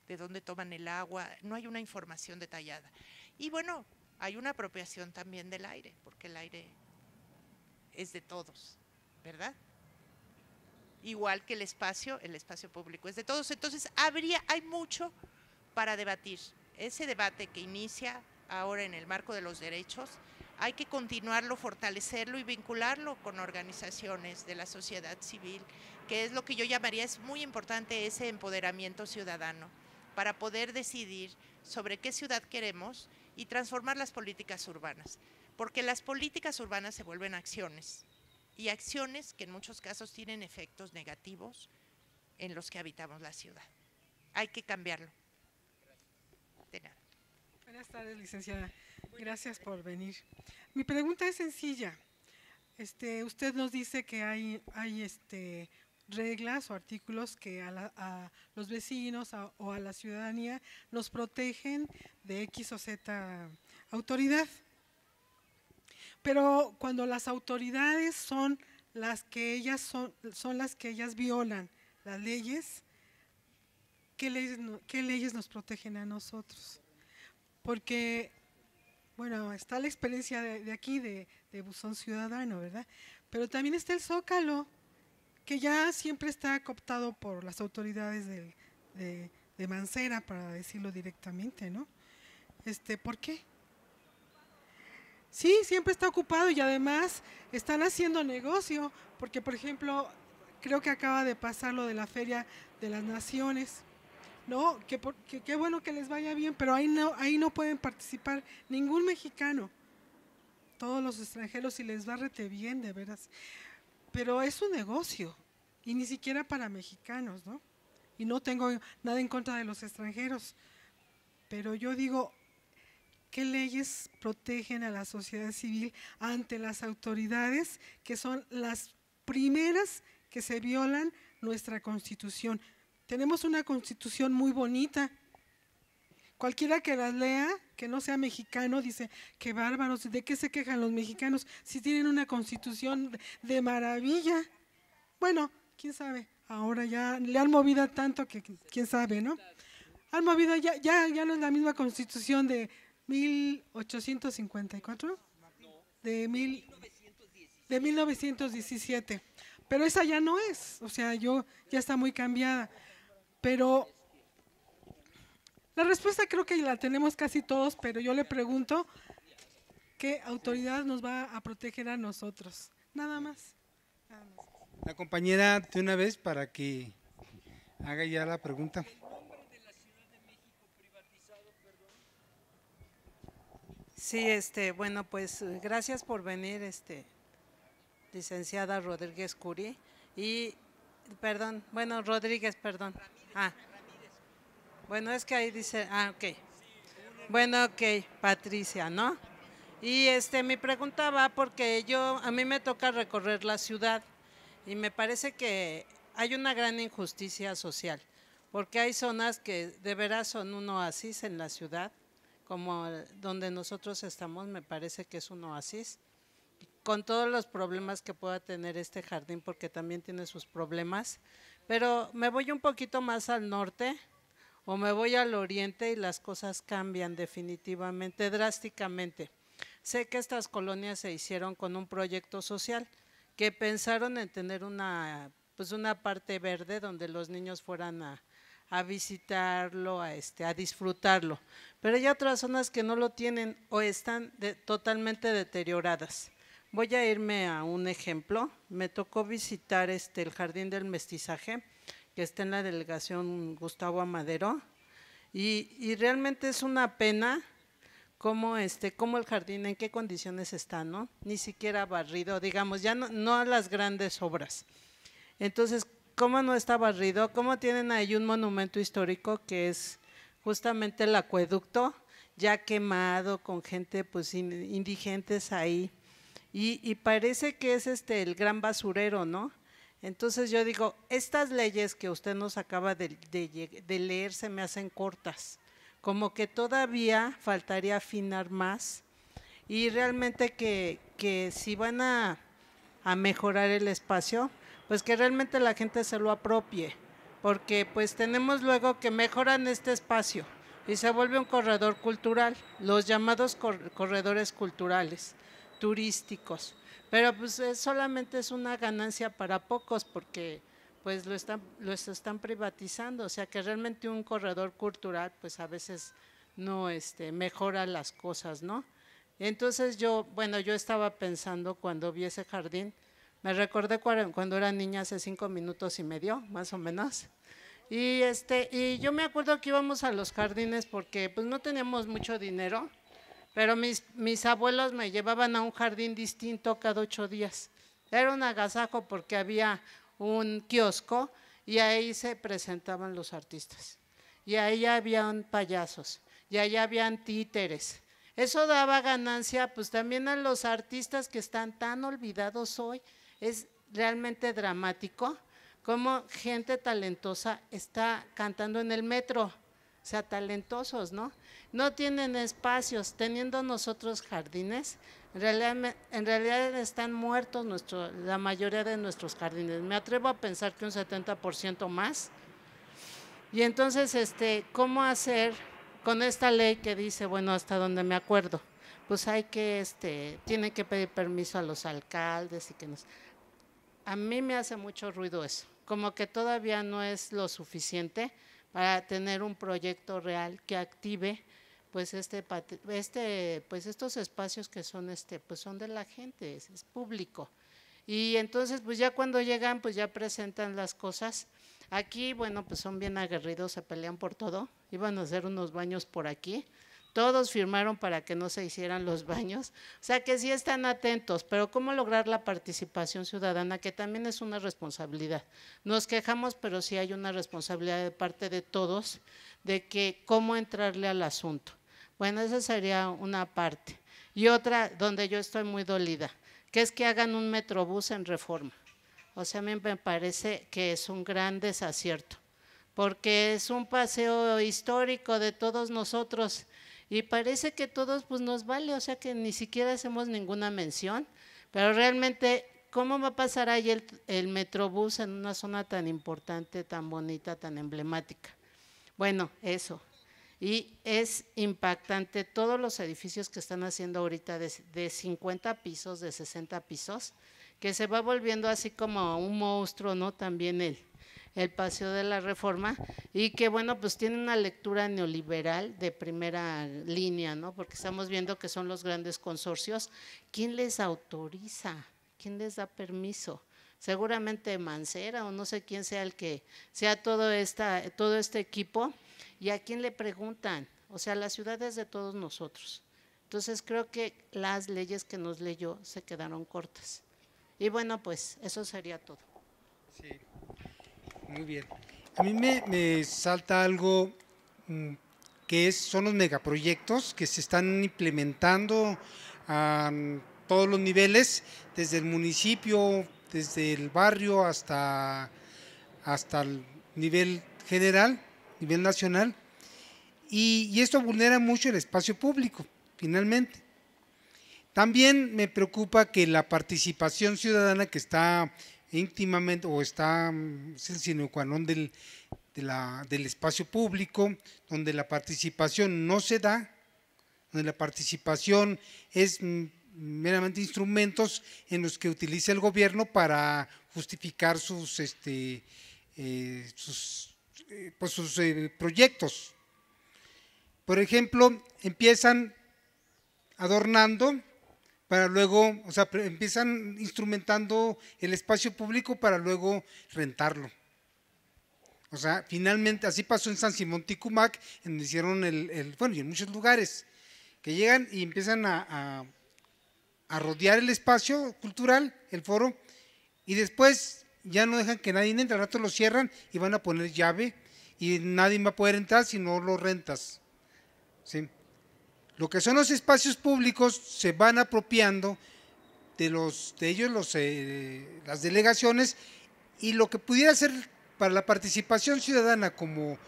de dónde toman el agua, no hay una información detallada. Y bueno, hay una apropiación también del aire, porque el aire es de todos, ¿verdad? Igual que el espacio público es de todos. Entonces, hay mucho para debatir. Ese debate que inicia ahora en el marco de los derechos, hay que continuarlo, fortalecerlo y vincularlo con organizaciones de la sociedad civil, que es lo que yo llamaría, es muy importante ese empoderamiento ciudadano, para poder decidir sobre qué ciudad queremos y transformar las políticas urbanas, porque las políticas urbanas se vuelven acciones, y acciones que en muchos casos tienen efectos negativos en los que habitamos la ciudad. Hay que cambiarlo. De nada. Buenas tardes, licenciada. Gracias por venir. Mi pregunta es sencilla. Usted nos dice que hay reglas o artículos que a los vecinos o a la ciudadanía nos protegen de X o Z autoridad. Pero cuando las autoridades son las que ellas son las que ellas violan las leyes, ¿qué leyes nos protegen a nosotros? Porque, bueno, está la experiencia de aquí, de Buzón Ciudadano, ¿verdad? Pero también está el Zócalo, que ya siempre está cooptado por las autoridades de Mancera, para decirlo directamente, ¿no? ¿Por qué? Sí, siempre está ocupado y además están haciendo negocio, porque por ejemplo, creo que acaba de pasar lo de la Feria de las Naciones, ¿no? Qué bueno que les vaya bien, pero ahí no pueden participar ningún mexicano, todos los extranjeros, y les va rete bien, de veras. Pero es un negocio, y ni siquiera para mexicanos, ¿no? Y no tengo nada en contra de los extranjeros, pero yo digo, ¿qué leyes protegen a la sociedad civil ante las autoridades, que son las primeras que se violan nuestra Constitución? Tenemos una Constitución muy bonita. Cualquiera que las lea, que no sea mexicano, dice, qué bárbaros, ¿de qué se quejan los mexicanos si tienen una Constitución de maravilla? Bueno, quién sabe, ahora ya le han movido tanto que quién sabe, ¿no? Han movido, ya no es la misma Constitución de 1854, de 1917, pero esa ya no es, o sea, ya está muy cambiada. Pero la respuesta creo que la tenemos casi todos, pero yo le pregunto, ¿qué autoridad nos va a proteger a nosotros? Nada más. La compañera, de una vez, para que haga ya la pregunta. Sí, bueno, pues gracias por venir, licenciada Rodríguez Curi, y, perdón, bueno, Rodríguez, perdón. Bueno, es que ahí dice, ok. Bueno, ok, Patricia, ¿no? Y mi pregunta va porque a mí me toca recorrer la ciudad y me parece que hay una gran injusticia social, porque hay zonas que de veras son un oasis en la ciudad, como donde nosotros estamos, me parece que es un oasis, con todos los problemas que pueda tener este jardín, porque también tiene sus problemas, pero me voy un poquito más al norte o me voy al oriente y las cosas cambian definitivamente, drásticamente. Sé que estas colonias se hicieron con un proyecto social, que pensaron en tener una parte verde donde los niños fueran a visitarlo, a disfrutarlo, pero hay otras zonas que no lo tienen o están totalmente deterioradas. Voy a irme a un ejemplo. Me tocó visitar el Jardín del Mestizaje, que está en la delegación Gustavo Amadero, y realmente es una pena cómo el jardín, en qué condiciones está, ¿no? Ni siquiera barrido, digamos, ya no a las grandes obras. Entonces, ¿cómo no está barrido? ¿Cómo tienen ahí un monumento histórico que es justamente el acueducto, ya quemado, con gente pues indigentes ahí? Y parece que es el gran basurero, ¿no? Entonces yo digo, estas leyes que usted nos acaba de leer se me hacen cortas, como que todavía faltaría afinar más, y realmente que si van a mejorar el espacio, pues que realmente la gente se lo apropie, porque pues tenemos luego que mejoran este espacio y se vuelve un corredor cultural, los llamados corredores culturales, turísticos, pero pues solamente es una ganancia para pocos, porque pues lo están privatizando, o sea que realmente un corredor cultural pues a veces no mejora las cosas, ¿no? Entonces yo estaba pensando cuando vi ese jardín, me recordé cuando era niña hace 5 minutos y medio, más o menos, y yo me acuerdo que íbamos a los jardines porque pues no teníamos mucho dinero, pero mis abuelos me llevaban a un jardín distinto cada 8 días. Era un agasajo porque había un kiosco y ahí se presentaban los artistas. Y ahí habían payasos, y ahí habían títeres. Eso daba ganancia pues también a los artistas que están tan olvidados hoy. Es realmente dramático cómo gente talentosa está cantando en el metro, o sea, talentosos, ¿no? No tienen espacios, teniendo nosotros jardines, en realidad están muertos la mayoría de nuestros jardines. Me atrevo a pensar que un 70% más. Y entonces, ¿cómo hacer con esta ley que dice, bueno, hasta donde me acuerdo? Pues hay que, tienen que pedir permiso a los alcaldes y que nos… A mí me hace mucho ruido eso, como que todavía no es lo suficiente para tener un proyecto real que active pues pues estos espacios que son pues son de la gente, es público. Y entonces pues ya cuando llegan pues ya presentan las cosas. Aquí bueno pues son bien aguerridos, se pelean por todo, iban a hacer unos baños por aquí. Todos firmaron para que no se hicieran los baños, o sea que sí están atentos, pero ¿cómo lograr la participación ciudadana? Que también es una responsabilidad. Nos quejamos, pero sí hay una responsabilidad de parte de todos de que cómo entrarle al asunto. Bueno, esa sería una parte. Y otra donde yo estoy muy dolida, que es que hagan un metrobús en Reforma. O sea, a mí me parece que es un gran desacierto, porque es un paseo histórico de todos nosotros, y parece que todos pues nos vale, o sea que ni siquiera hacemos ninguna mención, pero realmente, ¿cómo va a pasar ahí el metrobús en una zona tan importante, tan bonita, tan emblemática? Bueno, eso. Y es impactante todos los edificios que están haciendo ahorita de 50 pisos, de 60 pisos, que se va volviendo así como un monstruo, ¿no? También el Paseo de la Reforma, y que bueno, pues tiene una lectura neoliberal de primera línea, ¿no? Porque estamos viendo que son los grandes consorcios. ¿Quién les autoriza? ¿Quién les da permiso? Seguramente Mancera o no sé quién sea el que sea todo este equipo. ¿Y a quién le preguntan? O sea, la ciudad es de todos nosotros. Entonces creo que las leyes que nos leyó se quedaron cortas. Y bueno, pues eso sería todo. Sí, muy bien. A mí me salta algo que son los megaproyectos que se están implementando a todos los niveles, desde el municipio, desde el barrio hasta el nivel general, nivel nacional, y esto vulnera mucho el espacio público, finalmente. También me preocupa que la participación ciudadana, que está íntimamente o es el sine qua non del espacio público, donde la participación no se da, donde la participación es meramente instrumentos en los que utiliza el gobierno para justificar sus proyectos. Por ejemplo, empiezan adornando para luego, o sea, empiezan instrumentando el espacio público para luego rentarlo. O sea, finalmente, así pasó en San Simón Ticumac, en donde hicieron bueno, y en muchos lugares, que llegan y empiezan a rodear el espacio cultural, el foro, y después ya no dejan que nadie entre, al rato lo cierran y van a poner llave, y nadie va a poder entrar si no lo rentas. ¿Sí? Lo que son los espacios públicos se van apropiando de ellos las delegaciones, y lo que pudiera ser para la participación ciudadana como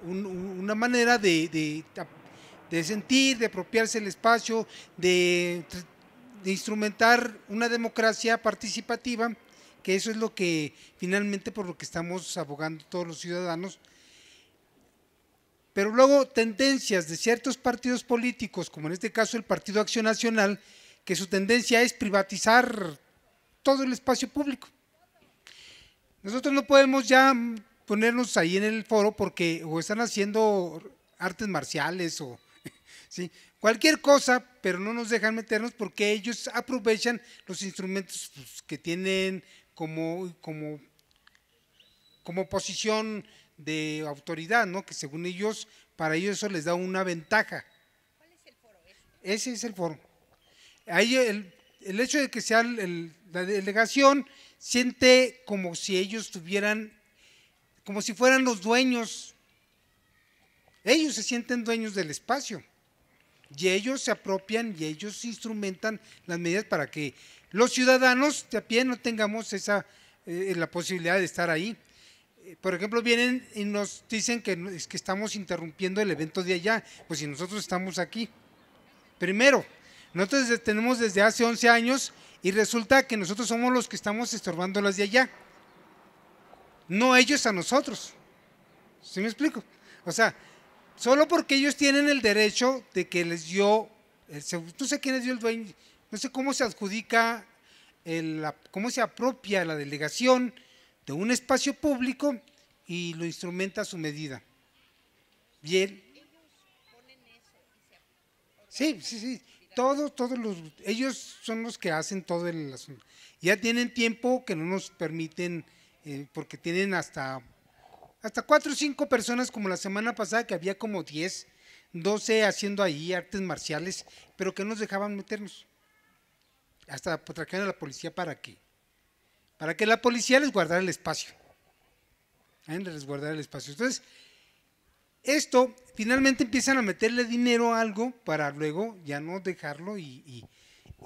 una manera de sentir, de apropiarse el espacio, de instrumentar una democracia participativa, que eso es lo que finalmente por lo que estamos abogando todos los ciudadanos. Pero luego tendencias de ciertos partidos políticos, como en este caso el Partido Acción Nacional, que su tendencia es privatizar todo el espacio público. Nosotros no podemos ya ponernos ahí en el foro porque o están haciendo artes marciales o ¿sí? Cualquier cosa, pero no nos dejan meternos porque ellos aprovechan los instrumentos que tienen como posición de autoridad, ¿no? Que según ellos, para ellos eso les da una ventaja. ¿Cuál es el foro? Ese es el foro. Ahí el hecho de que sea la delegación siente como si ellos tuvieran, como si fueran los dueños. Ellos se sienten dueños del espacio y ellos se apropian y ellos instrumentan las medidas para que los ciudadanos de a pie no tengamos esa la posibilidad de estar ahí. Por ejemplo, vienen y nos dicen que es que estamos interrumpiendo el evento de allá, pues si nosotros estamos aquí. Primero, nosotros tenemos desde hace 11 años y resulta que nosotros somos los que estamos estorbando las de allá, no ellos a nosotros. ¿Sí me explico? O sea, solo porque ellos tienen el derecho de que les dio, no sé quién les dio el dueño, no sé cómo se adjudica, cómo se apropia la delegación de un espacio público y lo instrumenta a su medida. Bien. Sí, sí, sí. Ellos son los que hacen todo el asunto. Ya tienen tiempo que no nos permiten, porque tienen hasta 4 o 5 personas, como la semana pasada que había como 10, 12 haciendo ahí artes marciales, pero que nos dejaban meternos. Hasta trajeron a la policía para que la policía les guardara el espacio. Entonces, esto finalmente empiezan a meterle dinero a algo para luego ya no dejarlo y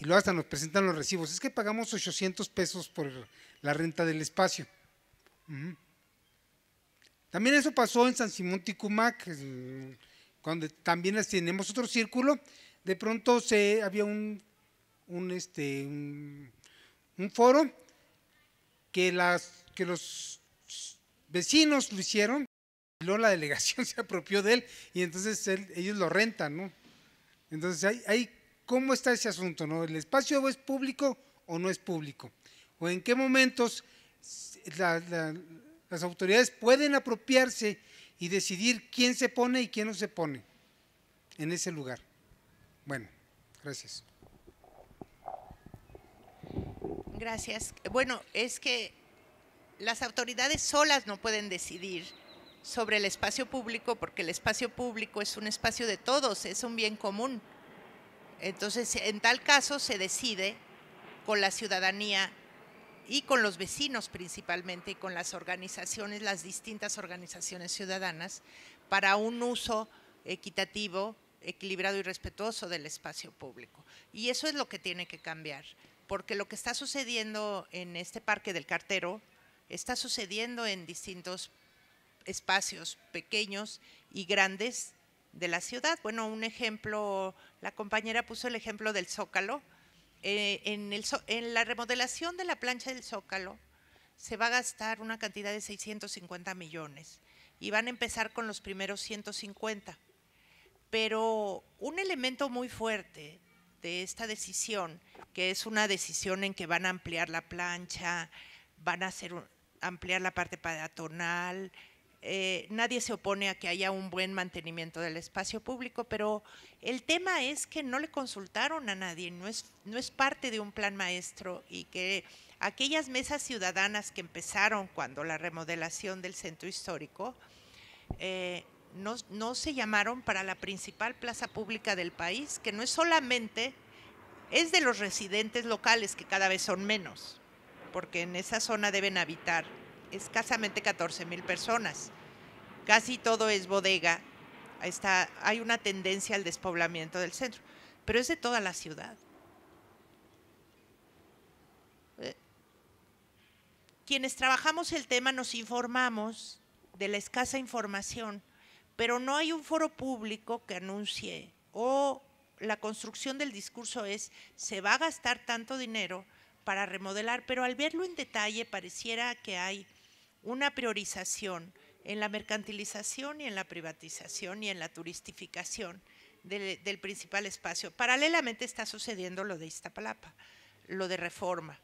luego hasta nos presentan los recibos. Es que pagamos 800 pesos por la renta del espacio. También eso pasó en San Simón Ticumac, cuando también tenemos otro círculo. De pronto había un foro que los vecinos lo hicieron y luego la delegación se apropió de él y entonces ellos lo rentan, ¿no? Entonces ¿cómo está ese asunto, no? ¿El espacio es público o no es público? ¿O en qué momentos las autoridades pueden apropiarse y decidir quién se pone y quién no se pone en ese lugar? Bueno, gracias. Gracias. Bueno, es que las autoridades solas no pueden decidir sobre el espacio público porque el espacio público es un espacio de todos, es un bien común. Entonces, en tal caso se decide con la ciudadanía y con los vecinos principalmente y con las organizaciones, las distintas organizaciones ciudadanas para un uso equitativo, equilibrado y respetuoso del espacio público. Y eso es lo que tiene que cambiar, porque lo que está sucediendo en este Parque del Cartero está sucediendo en distintos espacios pequeños y grandes de la ciudad. Bueno, un ejemplo, la compañera puso el ejemplo del Zócalo. En la remodelación de la plancha del Zócalo se va a gastar una cantidad de 650 millones y van a empezar con los primeros 150. Pero un elemento muy fuerte de esta decisión, que es una decisión en que van a ampliar la plancha, van a ampliar la parte peatonal, nadie se opone a que haya un buen mantenimiento del espacio público, pero el tema es que no le consultaron a nadie, no es parte de un plan maestro y que aquellas mesas ciudadanas que empezaron cuando la remodelación del centro histórico no se llamaron para la principal plaza pública del país, que no es solamente, es de los residentes locales, que cada vez son menos, porque en esa zona deben habitar escasamente 14,000 personas. Casi todo es bodega, hay una tendencia al despoblamiento del centro, pero es de toda la ciudad. Quienes trabajamos el tema nos informamos de la escasa información, pero no hay un foro público que anuncie, o la construcción del discurso se va a gastar tanto dinero para remodelar, pero al verlo en detalle pareciera que hay una priorización en la mercantilización y en la privatización y en la turistificación del principal espacio. Paralelamente está sucediendo lo de Iztapalapa, lo de Reforma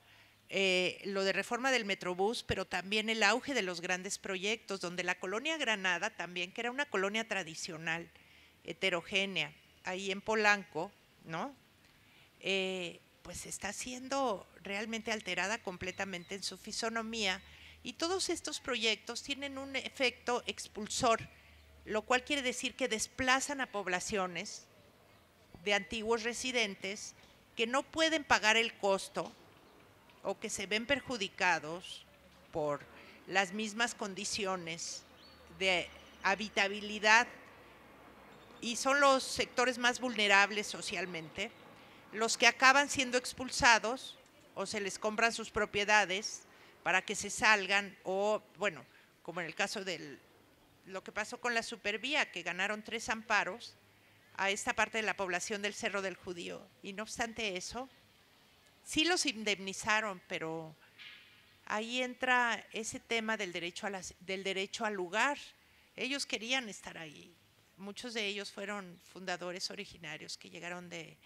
del Metrobús, pero también el auge de los grandes proyectos, donde la colonia Granada también, que era una colonia tradicional, heterogénea, ahí en Polanco, ¿no? Pues está siendo realmente alterada completamente en su fisonomía, y todos estos proyectos tienen un efecto expulsor, lo cual quiere decir que desplazan a poblaciones de antiguos residentes que no pueden pagar el costo o que se ven perjudicados por las mismas condiciones de habitabilidad, y son los sectores más vulnerables socialmente los que acaban siendo expulsados o se les compran sus propiedades para que se salgan, o bueno, como en el caso de lo que pasó con la Supervía, que ganaron 3 amparos a esta parte de la población del Cerro del Judío. Y no obstante eso, sí los indemnizaron, pero ahí entra ese tema del derecho, del derecho al lugar. Ellos querían estar ahí. Muchos de ellos fueron fundadores originarios que llegaron de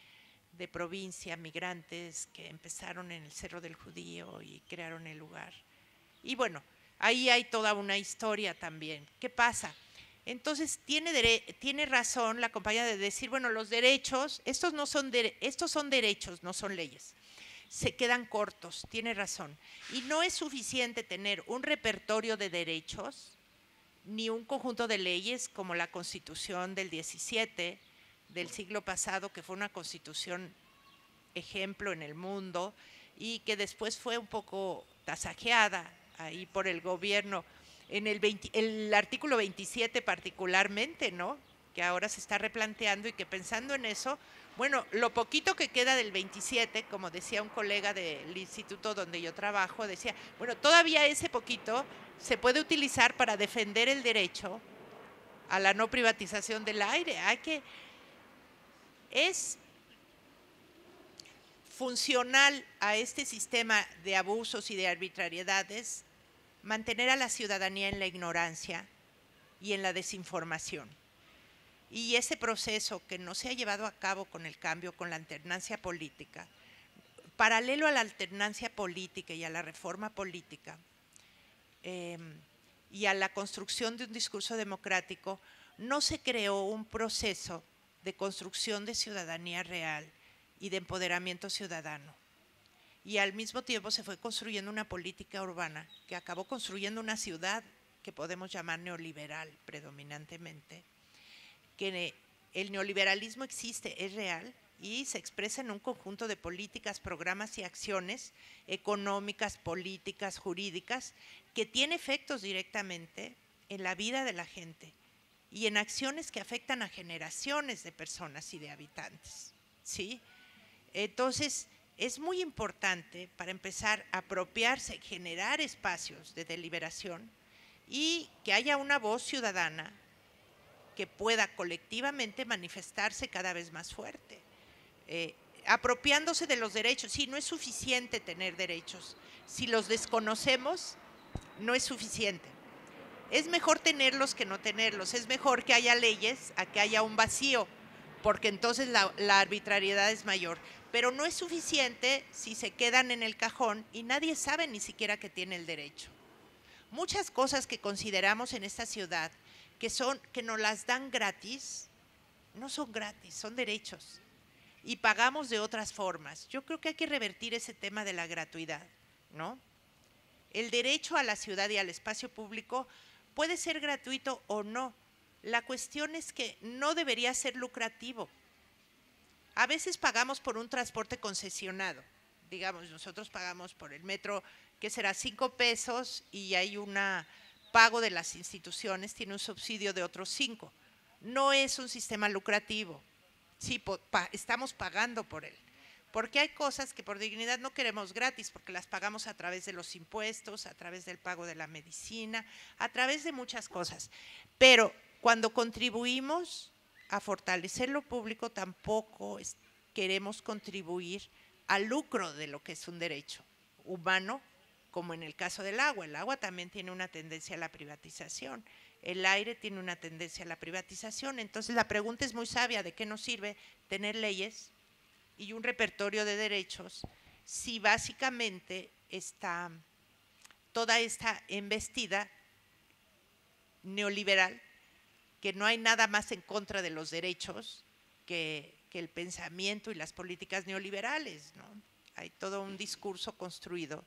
provincia, migrantes que empezaron en el Cerro del Judío y crearon el lugar. Y bueno, ahí hay toda una historia también. ¿Qué pasa? Entonces tiene razón la compañía de decir, bueno, los derechos, estos son derechos, no son leyes. Se quedan cortos, tiene razón. Y no es suficiente tener un repertorio de derechos, ni un conjunto de leyes como la Constitución del 17 del siglo pasado, que fue una constitución ejemplo en el mundo y que después fue un poco tasajeada ahí por el gobierno, en el artículo 27 particularmente, ¿no? Que ahora se está replanteando y que pensando en eso, bueno, lo poquito que queda del 27, como decía un colega del instituto donde yo trabajo, decía, bueno, todavía ese poquito se puede utilizar para defender el derecho a la no privatización del aire. Es funcional a este sistema de abusos y de arbitrariedades mantener a la ciudadanía en la ignorancia y en la desinformación. Y ese proceso que no se ha llevado a cabo con el cambio, con la alternancia política, paralelo a la alternancia política y a la reforma política y a la construcción de un discurso democrático, no se creó un proceso de construcción de ciudadanía real y de empoderamiento ciudadano. Y al mismo tiempo se fue construyendo una política urbana que acabó construyendo una ciudad que podemos llamar neoliberal predominantemente, que el neoliberalismo existe, es real y se expresa en un conjunto de políticas, programas y acciones económicas, políticas, jurídicas, que tiene efectos directamente en la vida de la gente y en acciones que afectan a generaciones de personas y de habitantes, ¿sí? Entonces, es muy importante para empezar a apropiarse, generar espacios de deliberación y que haya una voz ciudadana que pueda colectivamente manifestarse cada vez más fuerte, apropiándose de los derechos. Sí, no es suficiente tener derechos. Si los desconocemos, no es suficiente. Es mejor tenerlos que no tenerlos. Es mejor que haya leyes a que haya un vacío, porque entonces la arbitrariedad es mayor. Pero no es suficiente si se quedan en el cajón y nadie sabe ni siquiera que tiene el derecho. Muchas cosas que consideramos en esta ciudad que nos las dan gratis, no son gratis, son derechos. Y pagamos de otras formas. Yo creo que hay que revertir ese tema de la gratuidad, ¿no? El derecho a la ciudad y al espacio público puede ser gratuito o no. La cuestión es que no debería ser lucrativo. A veces pagamos por un transporte concesionado. Digamos, nosotros pagamos por el metro, que será 5 pesos, y hay un pago de las instituciones, tiene un subsidio de otros 5. No es un sistema lucrativo. Sí, estamos pagando por él. Porque hay cosas que por dignidad no queremos gratis, porque las pagamos a través de los impuestos, a través del pago de la medicina, a través de muchas cosas. Pero cuando contribuimos a fortalecer lo público, tampoco queremos contribuir al lucro de lo que es un derecho humano, como en el caso del agua. El agua también tiene una tendencia a la privatización, el aire tiene una tendencia a la privatización. Entonces la pregunta es muy sabia: ¿de qué nos sirve tener leyes y un repertorio de derechos si básicamente está toda esta embestida neoliberal, que no hay nada más en contra de los derechos que el pensamiento y las políticas neoliberales, ¿no? Hay todo un discurso construido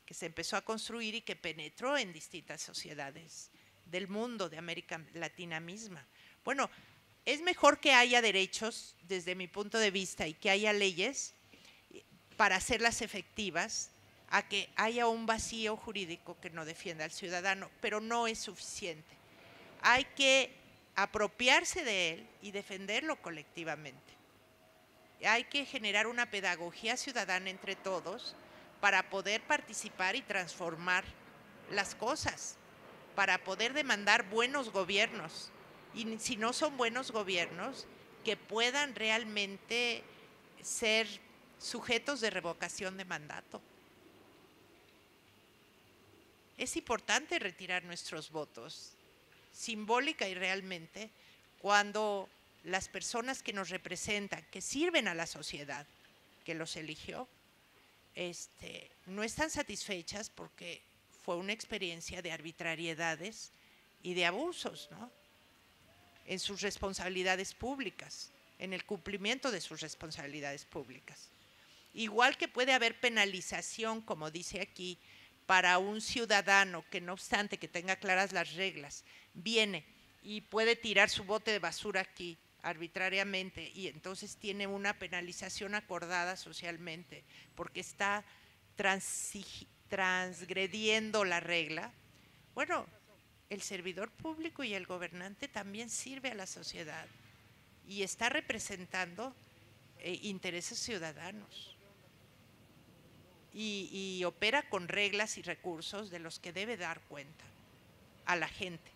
que se empezó a construir y que penetró en distintas sociedades del mundo, de América Latina misma. Bueno, es mejor que haya derechos, desde mi punto de vista, y que haya leyes para hacerlas efectivas, a que haya un vacío jurídico que no defienda al ciudadano, pero no es suficiente. Hay que apropiarse de él y defenderlo colectivamente. Hay que generar una pedagogía ciudadana entre todos para poder participar y transformar las cosas, para poder demandar buenos gobiernos. Y si no son buenos gobiernos, que puedan realmente ser sujetos de revocación de mandato. Es importante retirar nuestros votos, simbólica y realmente, cuando las personas que nos representan, que sirven a la sociedad, que los eligió, no están satisfechas porque fue una experiencia de arbitrariedades y de abusos, ¿no?, en sus responsabilidades públicas, en el cumplimiento de sus responsabilidades públicas. Igual que puede haber penalización, como dice aquí, para un ciudadano que, no obstante que tenga claras las reglas, viene y puede tirar su bote de basura aquí arbitrariamente y entonces tiene una penalización acordada socialmente porque está transgrediendo la regla. Bueno, el servidor público y el gobernante también sirve a la sociedad y está representando intereses ciudadanos y opera con reglas y recursos de los que debe dar cuenta a la gente.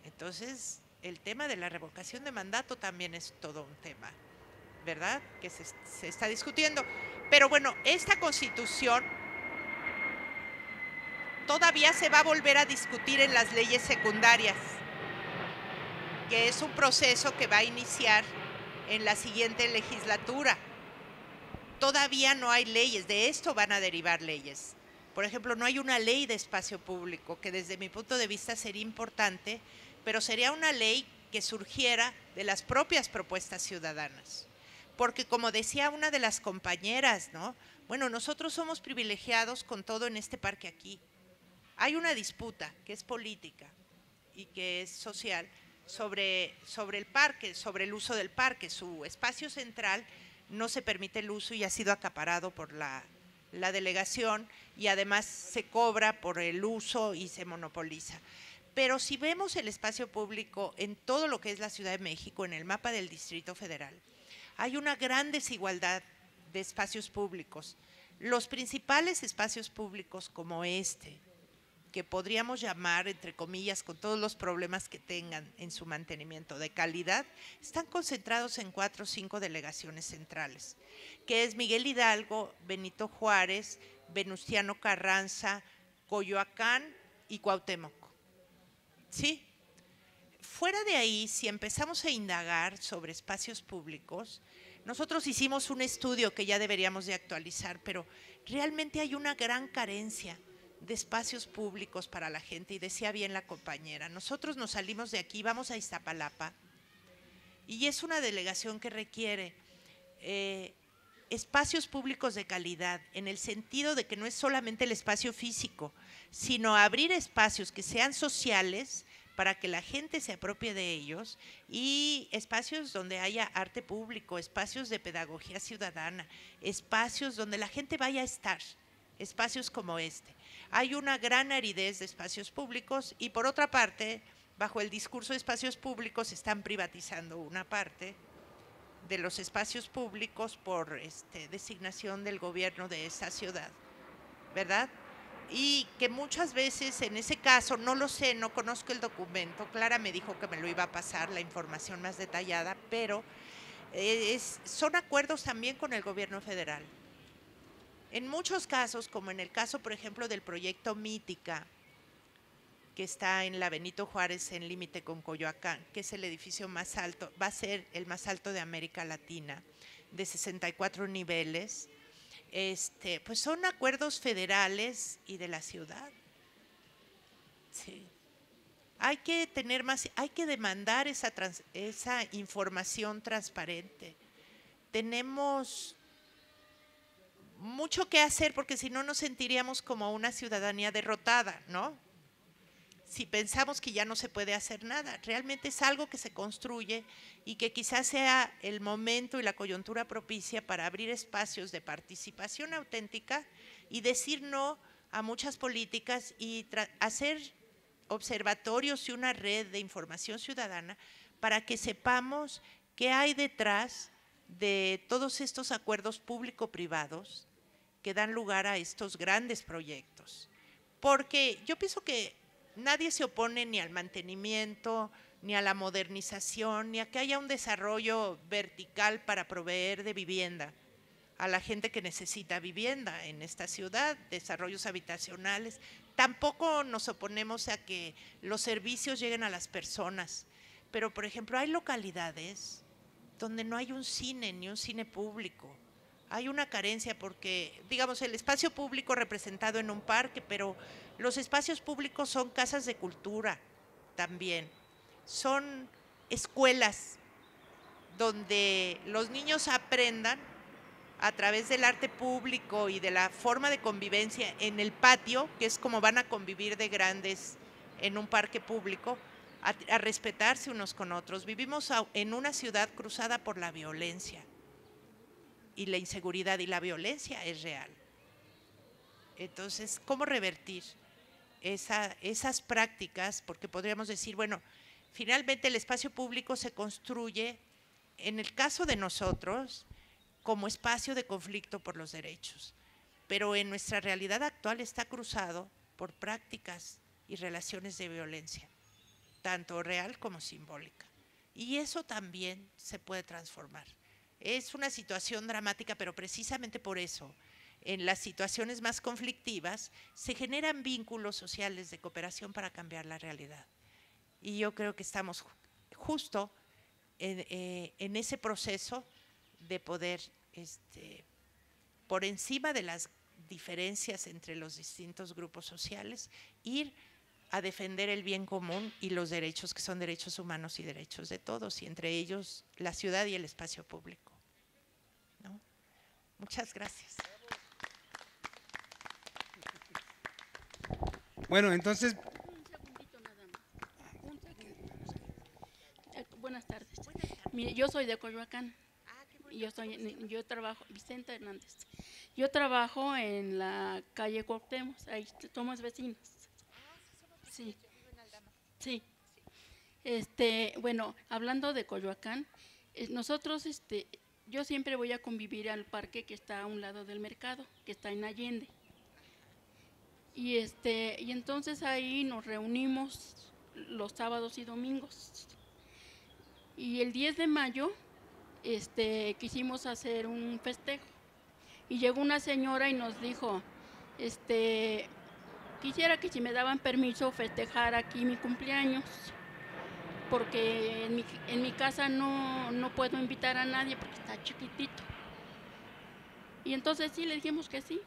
Entonces, el tema de la revocación de mandato también es todo un tema, ¿verdad?, que se está discutiendo. Pero bueno, esta Constitución todavía se va a volver a discutir en las leyes secundarias, que es un proceso que va a iniciar en la siguiente legislatura. Todavía no hay leyes, de esto van a derivar leyes. Por ejemplo, no hay una ley de espacio público, que desde mi punto de vista sería importante, pero sería una ley que surgiera de las propias propuestas ciudadanas. Porque como decía una de las compañeras, ¿no?, bueno, nosotros somos privilegiados con todo en este parque aquí. Hay una disputa que es política y que es social sobre el parque, sobre el uso del parque. Su espacio central no se permite el uso y ha sido acaparado por la delegación y además se cobra por el uso y se monopoliza. Pero si vemos el espacio público en todo lo que es la Ciudad de México, en el mapa del Distrito Federal, hay una gran desigualdad de espacios públicos. Los principales espacios públicos como que podríamos llamar, entre comillas, con todos los problemas que tengan en su mantenimiento de calidad, están concentrados en 4 o 5 delegaciones centrales, que es Miguel Hidalgo, Benito Juárez, Venustiano Carranza, Coyoacán y Cuauhtémoc. ¿Sí? Fuera de ahí, si empezamos a indagar sobre espacios públicos, nosotros hicimos un estudio que ya deberíamos de actualizar, pero realmente hay una gran carencia de espacios públicos para la gente, y decía bien la compañera, nosotros nos salimos de aquí, vamos a Iztapalapa, y es una delegación que requiere espacios públicos de calidad, en el sentido de que no es solamente el espacio físico, sino abrir espacios que sean sociales para que la gente se apropie de ellos, y espacios donde haya arte público, espacios de pedagogía ciudadana, espacios donde la gente vaya a estar, espacios como este. Hay una gran aridez de espacios públicos y por otra parte, bajo el discurso de espacios públicos, están privatizando una parte de los espacios públicos por designación del gobierno de esta ciudad, ¿verdad? Y que muchas veces en ese caso, no lo sé, no conozco el documento, Clara me dijo que me lo iba a pasar la información más detallada, pero son acuerdos también con el gobierno federal. En muchos casos, como en el caso, por ejemplo, del proyecto Mítica, que está en la Benito Juárez en límite con Coyoacán, que es el edificio más alto, va a ser el más alto de América Latina, de 64 niveles, pues son acuerdos federales y de la ciudad. Sí. Hay que tener más, hay que demandar esa información transparente. Tenemos mucho que hacer porque si no nos sentiríamos como una ciudadanía derrotada, ¿no? Si pensamos que ya no se puede hacer nada, realmente es algo que se construye y que quizás sea el momento y la coyuntura propicia para abrir espacios de participación auténtica y decir no a muchas políticas y hacer observatorios y una red de información ciudadana para que sepamos qué hay detrás de todos estos acuerdos público-privados que dan lugar a estos grandes proyectos. Porque yo pienso que nadie se opone ni al mantenimiento, ni a la modernización, ni a que haya un desarrollo vertical para proveer de vivienda a la gente que necesita vivienda en esta ciudad, desarrollos habitacionales. Tampoco nos oponemos a que los servicios lleguen a las personas, pero por ejemplo hay localidades donde no hay un cine, ni un cine público. Hay una carencia porque, digamos, el espacio público representado en un parque, pero los espacios públicos son casas de cultura también, son escuelas donde los niños aprendan a través del arte público y de la forma de convivencia en el patio, que es como van a convivir de grandes en un parque público, a respetarse unos con otros. Vivimos en una ciudad cruzada por la violencia y la inseguridad, y la violencia es real. Entonces, ¿cómo revertir esas prácticas? Porque podríamos decir, bueno, finalmente el espacio público se construye, en el caso de nosotros, como espacio de conflicto por los derechos, pero en nuestra realidad actual está cruzado por prácticas y relaciones de violencia, tanto real como simbólica. Y eso también se puede transformar. Es una situación dramática, pero precisamente por eso, en las situaciones más conflictivas, se generan vínculos sociales de cooperación para cambiar la realidad. Y yo creo que estamos justo en ese proceso de poder, por encima de las diferencias entre los distintos grupos sociales, ir a defender el bien común y los derechos que son derechos humanos y derechos de todos, y entre ellos la ciudad y el espacio público, ¿no? Muchas gracias. Bueno, entonces… Un segundito nada más. Un segundo. Buenas tardes. Mire, yo soy de Coyoacán. Yo trabajo, Vicenta Hernández. Yo trabajo en la calle Cuauhtémoc, ahí somos vecinos. Sí. Sí. Bueno, hablando de Coyoacán, nosotros, yo siempre voy a convivir al parque que está a un lado del mercado, que está en Allende. Y entonces ahí nos reunimos los sábados y domingos. Y el 10 de mayo quisimos hacer un festejo. Y llegó una señora y nos dijo, quisiera que si me daban permiso festejar aquí mi cumpleaños, porque en mi casa no puedo invitar a nadie porque está chiquitito. Y entonces sí, le dijimos que sí.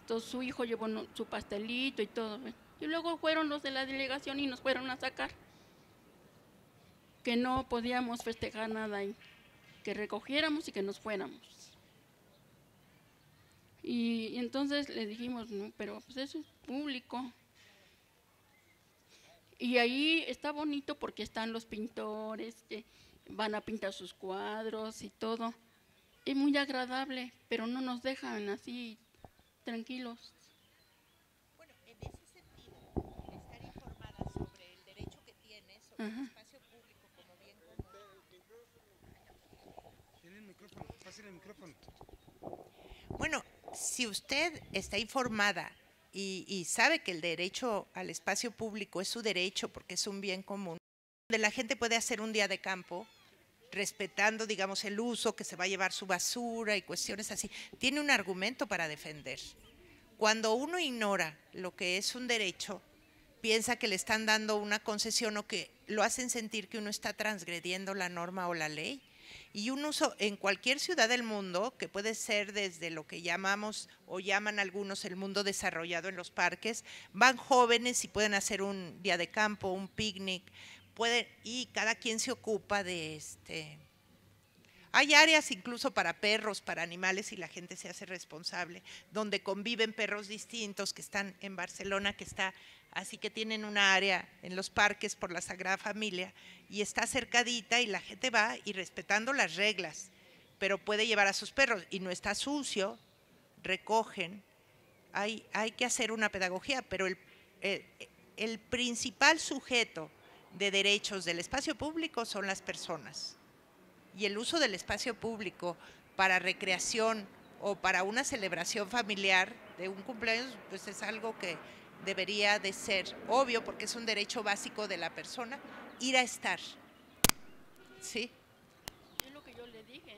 Entonces su hijo llevó su pastelito y todo. Y luego fueron los de la delegación y nos fueron a sacar, que no podíamos festejar nada ahí, que recogiéramos y que nos fuéramos. Y entonces le dijimos, no, pero pues eso es público. Y ahí está bonito porque están los pintores, que van a pintar sus cuadros y todo. Es muy agradable, pero no nos dejan así tranquilos. Bueno, en ese sentido, estar informada sobre el derecho que tiene sobre el espacio público como bien común. Tiene el micrófono, pásale el micrófono. Bueno, si usted está informada y sabe que el derecho al espacio público es su derecho porque es un bien común, donde la gente puede hacer un día de campo, respetando, digamos, el uso, que se va a llevar su basura y cuestiones así, tiene un argumento para defender. Cuando uno ignora lo que es un derecho, piensa que le están dando una concesión o que lo hacen sentir que uno está transgrediendo la norma o la ley. Y un uso en cualquier ciudad del mundo, que puede ser desde lo que llamamos o llaman algunos el mundo desarrollado en los parques, van jóvenes y pueden hacer un día de campo, un picnic, y cada quien se ocupa de Hay áreas incluso para perros, para animales, y la gente se hace responsable, donde conviven perros distintos, que están en Barcelona, que está así, que tienen una área en los parques por la Sagrada Familia, y está cercadita y la gente va y respetando las reglas, pero puede llevar a sus perros y no está sucio, recogen. Hay que hacer una pedagogía, pero el principal sujeto de derechos del espacio público son las personas. Y el uso del espacio público para recreación o para una celebración familiar de un cumpleaños, pues es algo que debería de ser obvio porque es un derecho básico de la persona ir a estar. ¿Sí? Es lo que yo le dije.